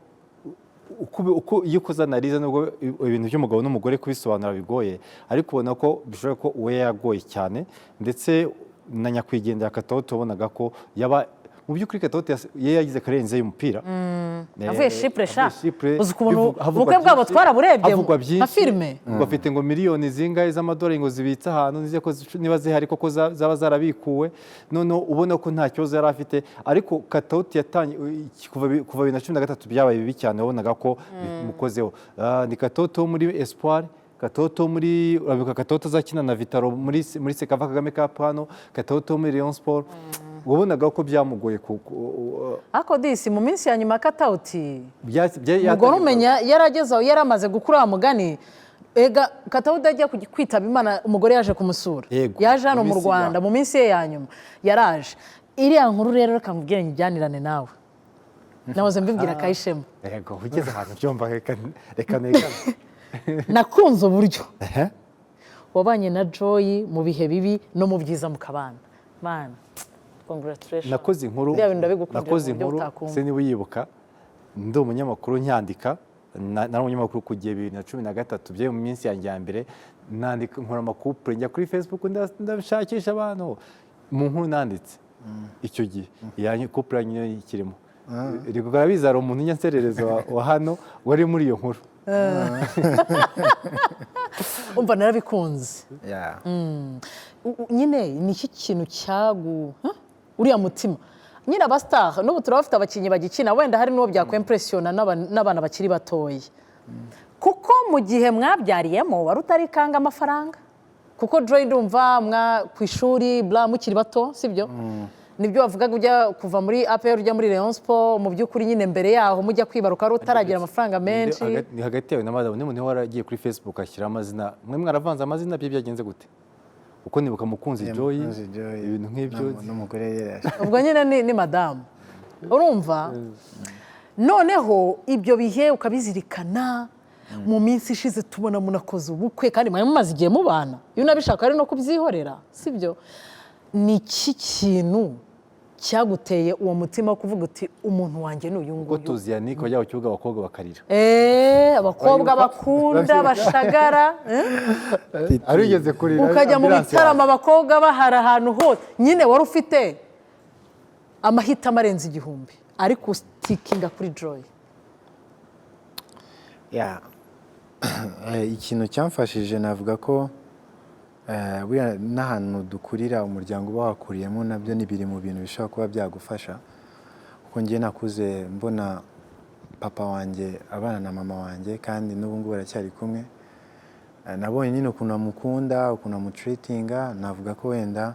iyo ukoze analize nubwo ibintu by'umugabo n'umugore kubisobanura bigoye ariko ubona ko bishobora ko we yagoye cyane ndetse na nyakwigendera Katauti ubonaga ko yaba mu by'ukuri Katauti yagize karenze y'umupira avuye Chypre sha uzi ukuntu ubukwe bwabo twaraburebye nka filime bafite ngo miliyoni zingahe z'amadolari ngo zibitse ahantu nize ko niba zihari koko zaba zarabikuwe none ubona ko nta kibazo yari afite ariko Katauti yatanye kuva 2013 byabaye bibi cyane wabonaga ko mukozeho ni Katauti wo muri Espoir Katauti muri urabibuka Katauti azakina na Vitaro muri Sekava Kagame Cup hano Katauti muri Rayon Sport wabonaga ko byamugoye ako disi mu minsi ya nyuma Katauti umugore umenya yaragezaho yaramaze gukura mugani ega Katauti ajya kwitaba Imana umugore yaje kumusura yaje hano mu Rwanda mu minsi ye ya nyuma yaraje iriya nkuru rero reka nkubwire njyanirane nawe nahoze mbibwira Kayishema yego ugeze ahantu byomba reka nekana nakunze uburyo wabanye na Joy mu bihe bibi no mu byiza mukabana man nakoze inkuru se niba uyibuka ndi umunyamakuru nyandika nari umunyamakuru ku gihe 2013 byayo mu minsi yanjye ya mbere nandika nkora amakupure njya kuri Facebook ndashakisha abantu mu nkuru nanditse icyo gihe yani kupure nyine ikirimo rigora bizara umuntu nyanserereza wa hano wari muri iyo nkuru umva narabikunze nyine ni iki kintu cyagu uriya mutima nyine abastar n'ubu turabafite abakinnyi bagikina wenda hari n'uwo byakwempressiona n'abana bakiri batoye kuko mu gihe mwabyariyemo wari utarikanga amafaranga kuko Joy ndumva ku ishuri bla mukiri bato sibyo nibyo wavugaga ujya kuva muri APR ujya muri Rayon Sport mu by'ukuri nyine mbere yaho mujya kwibaruka ari utaragira amafaranga menshi ni hagati yawe na madam nimuntu waragiye kuri Facebook ashyira amazina mwe mwaravanze amazina bye byagenze gute uko nibuka mukunzi Joy ibintu nk'ibyo n'umugore yeraje ubwo nyine ni madam urumva noneho ibyo bihe ukabizirikana mu minsi ishize tubona munakoze ubukwe kandi mwe mumaze igihe mubana iyo unabishaka ari no kubyihorera sibyo ni iki kintu cyaguteye uwo mutima wo kuvuga uti umuntu wanjye n'uyu nguyu ko tuzi Yannick wajya ku kibuga abakobwa bakarira abakobwa bakunda bashagara arigeze kurira ukajya mu bitaramo abakobwa bahara ahantu hose nyine wari ufite amahitamo arenze 1000 ariko stikinga kuri Joy ikintu cyamfashije navuga ko n'ahantu dukurira umuryango uba wakuriyemo nabyo ni biri mu bintu bishobora kuba byagufasha kuko ngiye nakuze mbona papa wanjye abana na mama wanjye kandi n'ubu ngubu baracyari kumwe nabonye nyine ukuntu amukunda ukuntu amutreatinga navuga ko wenda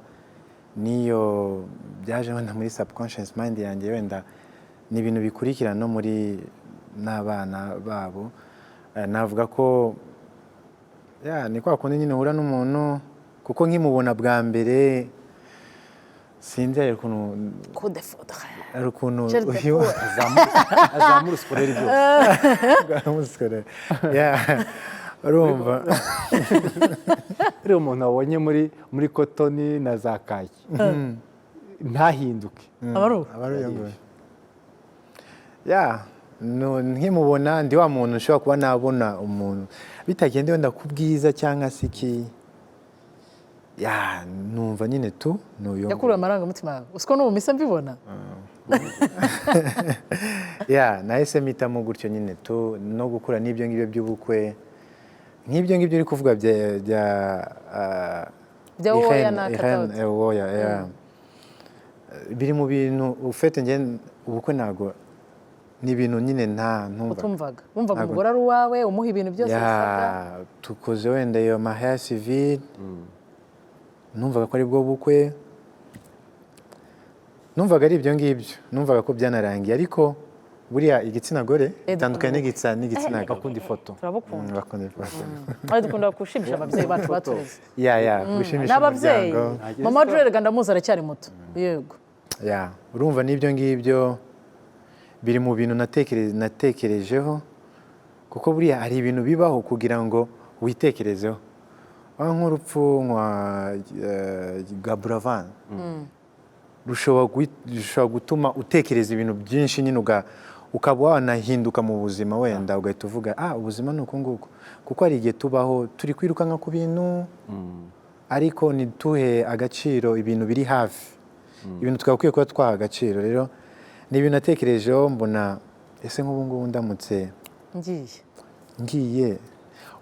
niyo byaje wenda muri subconscious mind yanjye wenda ni ibintu bikurikirana no muri n'abana babo navuga ko ni kwa kundi nyine uhura n'umuntu kuko nkimubona bwa mbere sinzi ari ukuntu azamura sporeri byose urumva uriya umuntu wabonye muri kotoni na za kaki ntahinduke aba ari uyu nguyu nkimubona ndi wa muntu ushobora kuba nabona umuntu bitagenda wenda ku bwiza cyangwa se iki numva nyine tu n'uyu yakuruye amarangamutima yawe usiko n'ubu mpise mbibona nahise mpitamo gutyo nyine tu no gukura n'ibyo ngibyo by'ubukwe nk'ibyo ngibyo uri kuvuga bya woya na katauti biri mu bintu ufite njye ubukwe ntabwo ni ibintu nyine utumvaga wumvaga umugore ari uwawe umuha ibintu byose bisabwa tukoze wenda iyo mahaya civile numvaga ko ari bwo bukwe numvaga ari ibyo ngibyo numvaga ko byanarangiye ariko buriya igitsina gore bitandukanye n'igitsina gabo bakunda ifoto turabukunda bakunda ifoto dukunda gushimisha ababyeyi bacu batureze gushimisha n'ababyeyi mama Joel ndamuzi aracyari muto yego urumva n'ibyo ngibyo biri mu bintu natekerejeho kuko buriya hari ibintu bibaho kugira ngo witekerezeho nk'urupfu rwa Buravan rushobora gutuma utekereza ibintu byinshi nyine ukaba wanahinduka mu buzima wenda ugahita uvuga ubuzima ni uku nguku kuko hari igihe tubaho turi kwirukanka ku bintu ariko ntituhe agaciro ibintu biri hafi ibintu twagakwiye kuba twaha agaciro rero ni ibintu natekerejeho mbona ese nk'ubu ngubu ndamutse ngiye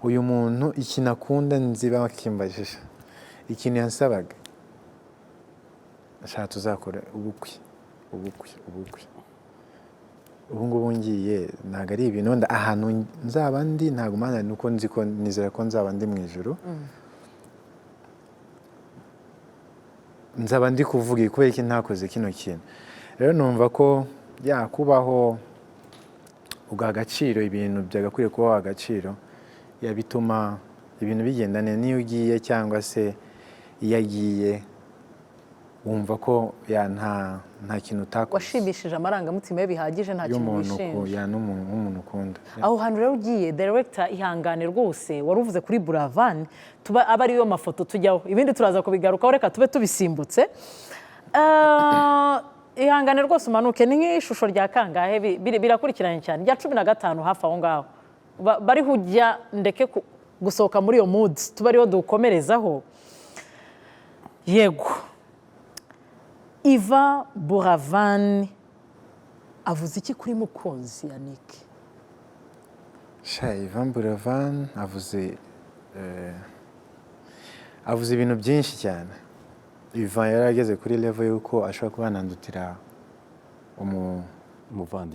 uyu muntu ikintu akunda nziba bakimbajije ikintu yansabaga ashaka tuzakora ubukwe ubu ngubu ngiye ntabwo ari ibintu wenda ahantu nzaba ndi ntabwo mpamvu nuko nzi ko nizera ko nzaba ndi mu ijoro nzaba ndi kuvuga kubera ko ntakoze kino kintu rero numva ko kubaho ugaha agaciro ibintu byagakwiye kubaho agaciro bituma ibintu bigenda neza niyo ugiye cyangwa se iyo agiye wumva ko nta kintu utakoze washimishije amarangamutima ye bihagije nta kintu wishinja n'umuntu ukunda aho hantu rero ugiye director ihangane rwose wari uvuze kuri Buravan tuba aba ariyo mafoto tujyaho ibindi turaza kubigarukaho reka tube tubisimbutse ihangane rwose umanuke ni nk'ishusho rya kangahe birakurikiranye cyane rya 15 hafi aho ngaho bariho ujya ndeke gusohoka muri iyo mood tuba ariyo dukomerezaho yego Ivan Buravan avuze iki kuri mukunzi Yannick Ivan Buravan avuze ibintu byinshi cyane Ivan yari ageze kuri level y'uko ashobora kuba yanandutira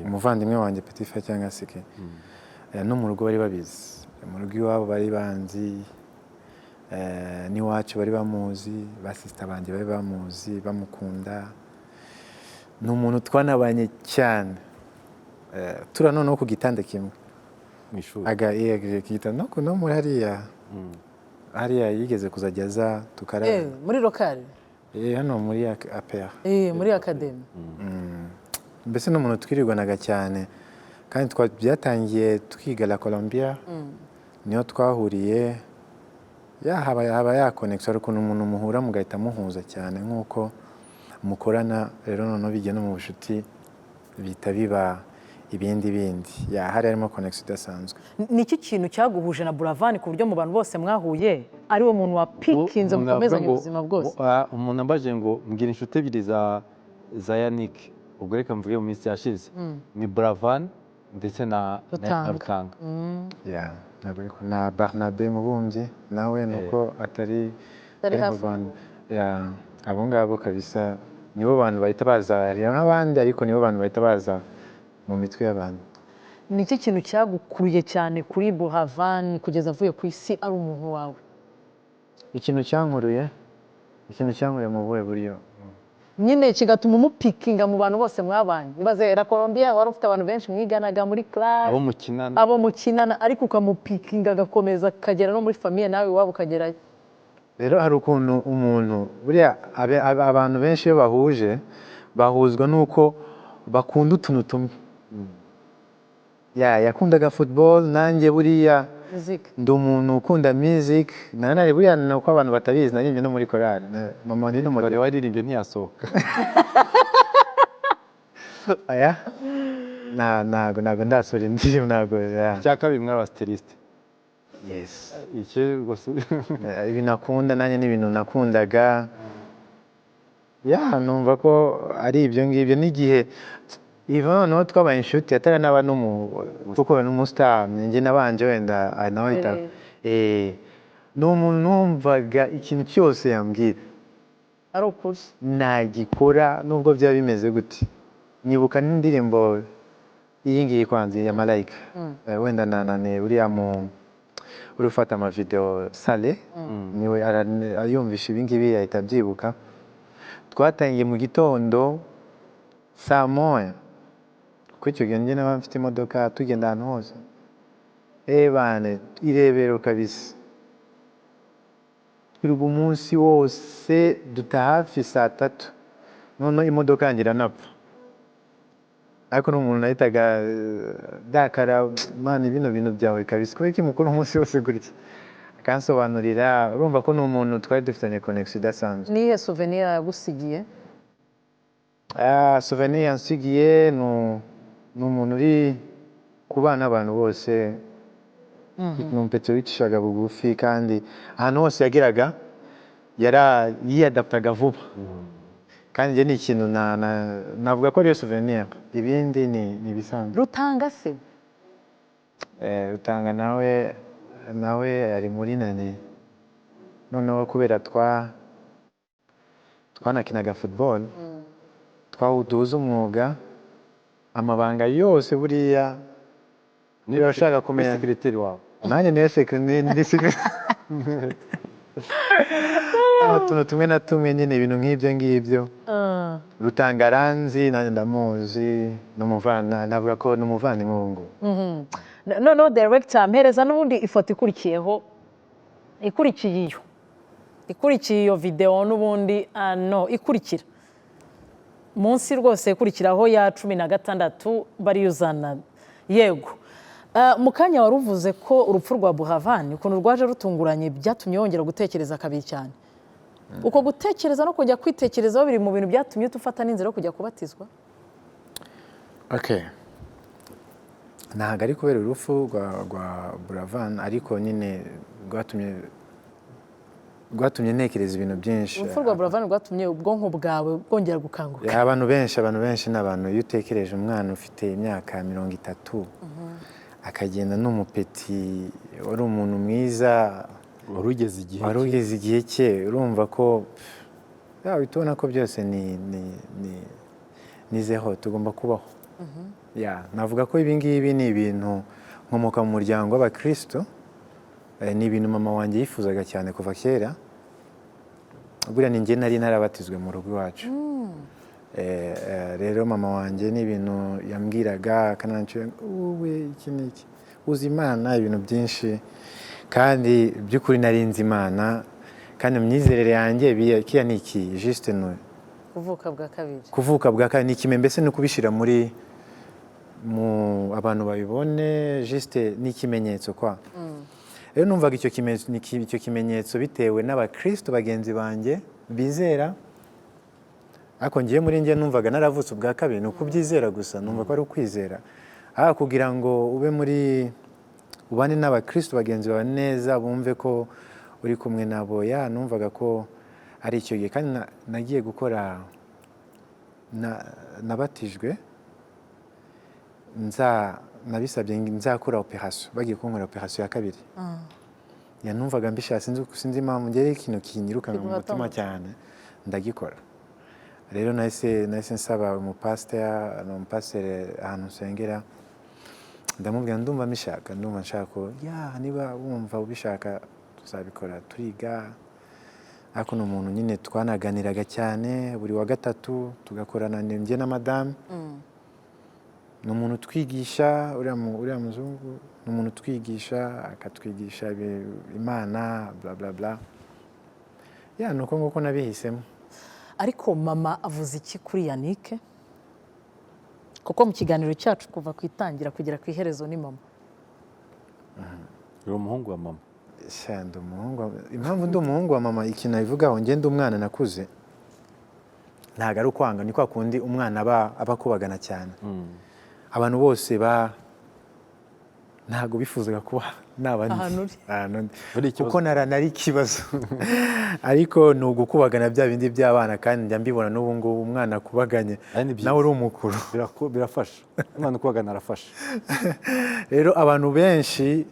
umuvandimwe wanjye Petit Frere cyangwa se no mu rugo bari babizi mu rugo iwabo bari banzi n'iwacu bari bamuzi basisita banjye bari bamuzi bamukunda ni umuntu twanabanye cyane tura noneho ku gitanda kimwe mu ishuri ku gitanda no muri hariya yigeze kuzajya aza tukarara muri lokale hano muri APR muri akademi mbese ni umuntu twirirwanaga cyane kandi byatangiye twiga la Colombia niyo twahuriye haba yakonekisa ari ukuntu umuntu muhura mugahita muhuza cyane nk'uko mukorana rero noneho bijya no mu bucuti bihita biba ibindi hari harimo konekisi idasanzwe ni iki kintu cyaguhuje na Buravan ku buryo mu bantu bose mwahuye ari wo muntu wapikinze mukomezanya ubuzima bwose umuntu ambaje ngo mbwira inshuti ebyiri za Yannick ubwo reka mvuge mu minsi yashize ni Buravan ndetse na Rutanga na Barnabe Mubumbyi nawe nuko atari mu Rwanda abo ngabo kabisa nibo bantu bahita baza n'abandi ariko nibo bantu bahita baza mu mitwe y'abantu ni iki kintu cyagukuruye cyane kuri Buravan kugeza avuye ku isi ari umuntu wawe ikintu cyankuruye mu buhe buryo nyine kigatuma umupikinga mu bantu bose mwabanye ibaze la Colombia wari ufite abantu benshi mwiganaga muri class abo mukinana ariko ukamupikinga agakomeza akagera no muri famille nawe iwabo ukagerayo rero hari ukuntu umuntu buriya abantu benshi iyo bahuje bahuzwa n'uko bakunda utuntu tumwe yakundaga football nanjye buriya ndi umuntu ukunda music nanone buriya ni uko abantu batabizi naririmbye no muri korali mama ni n'umugore waririmbye ntiyasohoka aya ntabwo ndasura indirimbo ntabwo icya kabiri mwari abasiteriste yes iki gusa ibintu akunda nanjye n'ibintu nakundaga numva ko ari ibyo ngibyo n'igihe iva noneho twabaye inshuti ataranaba kuko n'umustar njye nabanje wenda nawe ni umuntu numvaga ikintu cyose yambwira ari ukuri nagikora nubwo byaba bimeze gute nyibuka n'indirimbo iyi ngiyi kwanza ya Malayika wenda nanane uriya uri ufata amavideo Sale niwe ayumvisha ibi ngibi yahita abyibuka twatangiye mu gitondo saa moya kuko icyo gihe njye naba mfite imodoka tugenda ahantu hose bane irebero kabisa turi umunsi wose duta hafi saa 3 noneho imodoka yanjye iranapfa ariko n'umuntu nahitaga dakara mani bino bintu byawe kabisa kubera iki mukuru umunsi wose gutya akansobanurira urumva ko n'umuntu twari dufitanye connection idasanzwe. Nihe souvenir yagusigiye? Souvenir yansigiye ni umuntu uri kubana n'abantu bose ni umupetero wicishaga bugufi kandi ahantu hose yageraga yiyadaptaga vuba kandi njye ni ikintu navuga ko ariyo souvenir ibindi ni ibisanzwe. Rutanga se? Rutanga nawe ari muri nani noneho kubera twanakinaga football twawuduza umwuga amabanga yose buriya niba ushaka kumenya secretary wawe nanjye niwe secretary utuntu tumwe na tumwe nyine ibintu nk'ibyo ngibyo Rutanga aranzi nanjye ndamuzi navuga ko ni umuvandimwe w'ungu. noneho director mpereza n'ubundi ifoto ikurikiye iyo video n'ubundi ikurikira munsi rwose ikurikiraho ya 16 bariyuzana yego. Mu kanya wari uvuze ko urupfu rwa Buravan ukuntu rwaje rutunguranye byatumye wongera gutekereza kabiri cyane. Uko gutekereza no kujya kwitekerezaho biri mu bintu byatumye tufata n'inzira yo kujya kubatizwa? Okay. Ntabwo ari kubera urupfu rwa Buravan ariko nyine rwatumye ntekereza ibintu byinshi. Urupfu rwa Buravan rwatumye ubwonko bwawe bwongera gukanguka. Abantu benshi n'abantu iyo utekereje umwana ufite imyaka 30 akagenda n'umupeti wari umuntu mwiza wari ugeze igihe cye urumva ko uhita ko byose nizeho tugomba kubaho. Navuga ko ibi ngibi ni ibintu nkomoka mu muryango w'abakristo ni ibintu mama wanjye yifuzaga cyane kuva kera buriya ni njye nari narabatizwe mu rugo iwacu. Rero mama wanjye ni ibintu yambwiraga akananshira wowe iki n'iki uzi Imana ibintu byinshi kandi by'ukuri nari nzi Imana kandi imyizerere yanjye kiya ni iki juste no kuvuka bwa kabiri ni ikime mbese no kubishira muri mu abantu babibone juste ni ikimenyetso kwa. Rero numvaga icyo kimenyetso bitewe n'abakristo bagenzi banjye bizera ariko ngiye muri njye numvaga naravutse ubwa kabiri ni ukubyizera gusa numva ko ari ukwizera kugira ngo ube ubane n'abakristo bagenzi bawe neza bumve ko uri kumwe nabo numvaga ko ari icyo gihe kandi nagiye gukora nabatijwe nabisabye nzakora operation bagiye kunkora operation ya kabiri numvaga mbishatse sinzi impamvu ngere ikintu kinyirukana mu mutima cyane ndagikora. Rero nahise nsaba umupasiteri ahantu nsengera ndamubwira ndumva nshaka ko niba wumva ubishaka tuzabikora turiga ariko ni umuntu nyine twanaganiraga cyane buri wa gatatu tugakorana njye na madame ni umuntu twigisha uriya muzungu ni umuntu twigisha akatwigisha Imana bla bla bla ni uko nguko nabihisemo. Ariko mama avuze iki kuri Yannick kuko mu kiganiro cyacu kuva ku itangira kugera ku iherezo ni mama uri umuhungu wa mama. Ndi umuhungu impamvu ndi umuhungu wa mama ikintu nabivugaho njye ndi umwana nakuze ntabwo ari ukwanga ni kwa kundi umwana aba akubagana cyane abantu bose ntabwo bifuzaga kuba ahantu uri kuko nari ikibazo ariko ni ugukubagana bya bindi by'abana kandi njya mbibona n'ubu ngubu umwana akubaganye nawe uri umukuru birafasha umwana ukubagana arafasha rero abantu benshi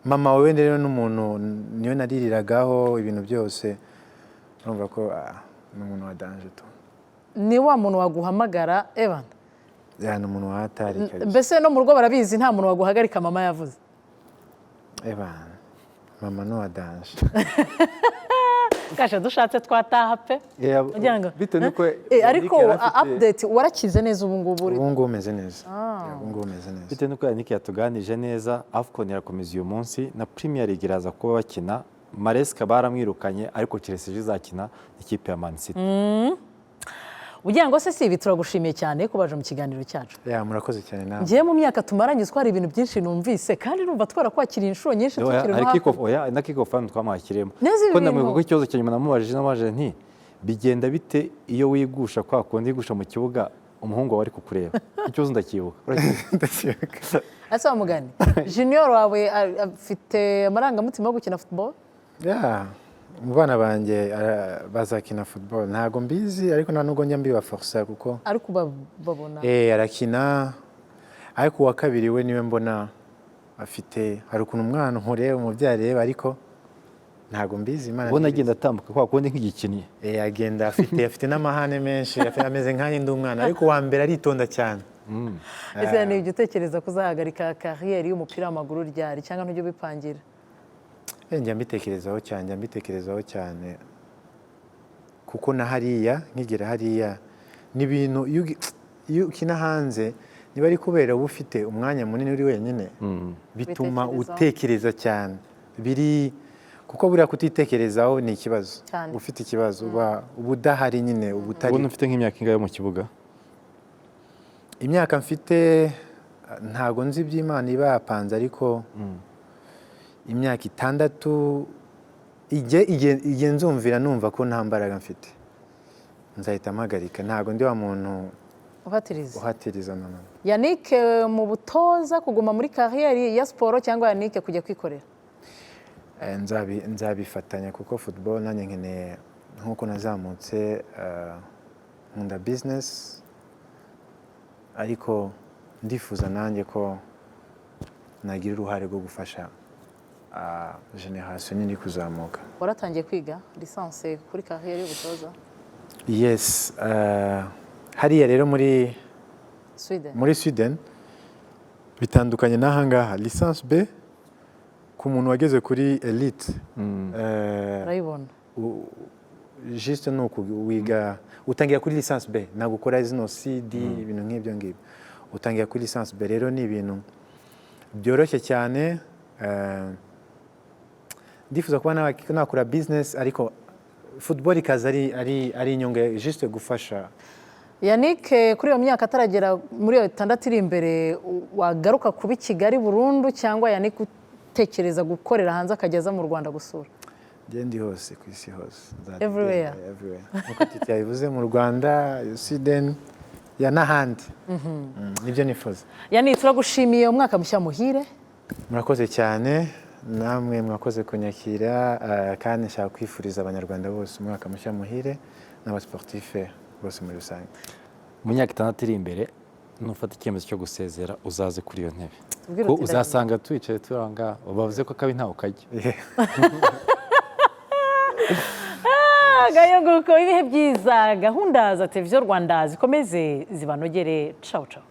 mama wawe rero n'umuntu niyo naririragaho ibintu byose urumva ko ni umuntu wa danje tu ni wa muntu waguhamagara Evan ni umuntu wa hatari mbese no mu rugo barabizi nta muntu waguhagarika mama yavuze Evan mama ni wa danje kasha dushatse twataha pe bite nuko ariko update warakize neza ubu ngubu ubu ngubu umeze neza ubu ngubu umeze neza bite nuko Yannick yatuganije neza AFCON irakomeza uyu munsi na Premier League iraza kuba bakina Maresca baramwirukanye ariko Chelsea izakina n'ikipe ya Man City ugira ngo se si ibi turagushimiye cyane ko baje mu kiganiro cyacu murakoze cyane nawe ngiye mu myaka tumaranye twari ibintu byinshi numvise kandi numva twarakwakiriye inshuro nyinshi tukiri na kick-off hano twamwakiremo ko ndamwibuka ko ikibazo cya nyuma namubajije nti bigenda bite iyo wigusha kwa kundi wigusha mu kibuga umuhungu wawe ari kukureba ikibazo ndakibuka ese wamugani junior wawe afite amarangamutima yo gukina football mu bana banjye bazakina football ntago mbizi ariko nta nubwo njya mbibaforsa kuko ariko babona arakina ariko uwa kabiri we niwe mbona afite hari ukuntu umwana nkureba umubyeyi areba ariko ntago mbizi imana ubona agenda atambuka kwa kundi nk'igikinnyi agenda afite n'amahane menshi ameze nk'aho ndi umwana ariko uwa mbere aritonda cyane ese ni utekereza kuzahagarika kariyeri y'umupira w'amaguru ryari cyangwa ntujye ubipangira njya mbitekerezaho cyane kuko na hariya nkigera hariya ni ibintu iyo ukina hanze niba ari kubera uba ufite umwanya munini uri wenyine bituma utekereza cyane kuko buriya kutitekerezaho ni ikibazo ufite ikibazo uba udahari nyine uba utari ubona ufite nk'imyaka ingahe mu kibuga imyaka mfite ntago nzi iby'Imana iba yapanze ariko imyaka 6 igihe nzumvira numva ko nta mbaraga mfite nzahita mpagarika ntago ndi wa muntu uhatiriza none Yannick mu butoza kuguma muri kariyeri ya siporo cyangwa Yannick kujya kwikorera nzabifatanya kuko football nanjye nkeneye nkuko nazamutse nkunda business ariko ndifuza nanjye ko nagira uruhare rwo gufasha generation nini kuzamuka waratangiye kwiga lisansi kuri kariyeri y'ubutoza yes hariya rero muri Sweden bitandukanye n'ahangaha lisansi B ku muntu wageze kuri elite urayibona juste nuko wiga utangira kuri lisansi B ntabwo ukora zino CD ibintu nk'ibyo ngibyo utangira kuri lisansi B rero ni ibintu byoroshye cyane ndifuza kuba nakora business ariko football ikaza ari inyungu juste gufasha Yannick kuri iyo myaka ataragera muri iyo 6 iri imbere wagaruka kuba i Kigali burundu cyangwa Yannick utekereza gukorera hanze akageza mu Rwanda gusura ndi hose ku isi hose everywhere nkuko Titi yabivuze mu Rwanda Sweden ya n'ahandi nibyo nifuza Yannick turagushimiye umwaka mushya muhire murakoze cyane namwe mwakoze kunyakira kandi nshaka kwifuriza abanyarwanda bose umwaka mushya muhire n'abasportife bose muri rusange mu myaka 6 iri imbere nufata icyemezo cyo gusezera uzaze kuri iyo ntebe ko uzasanga twicaye turanga bavuze ko kabi ntawe kajya gayo nguko ibihe byiza gahunda za televiziyo Rwanda zikomeze zibanogere ciao ciao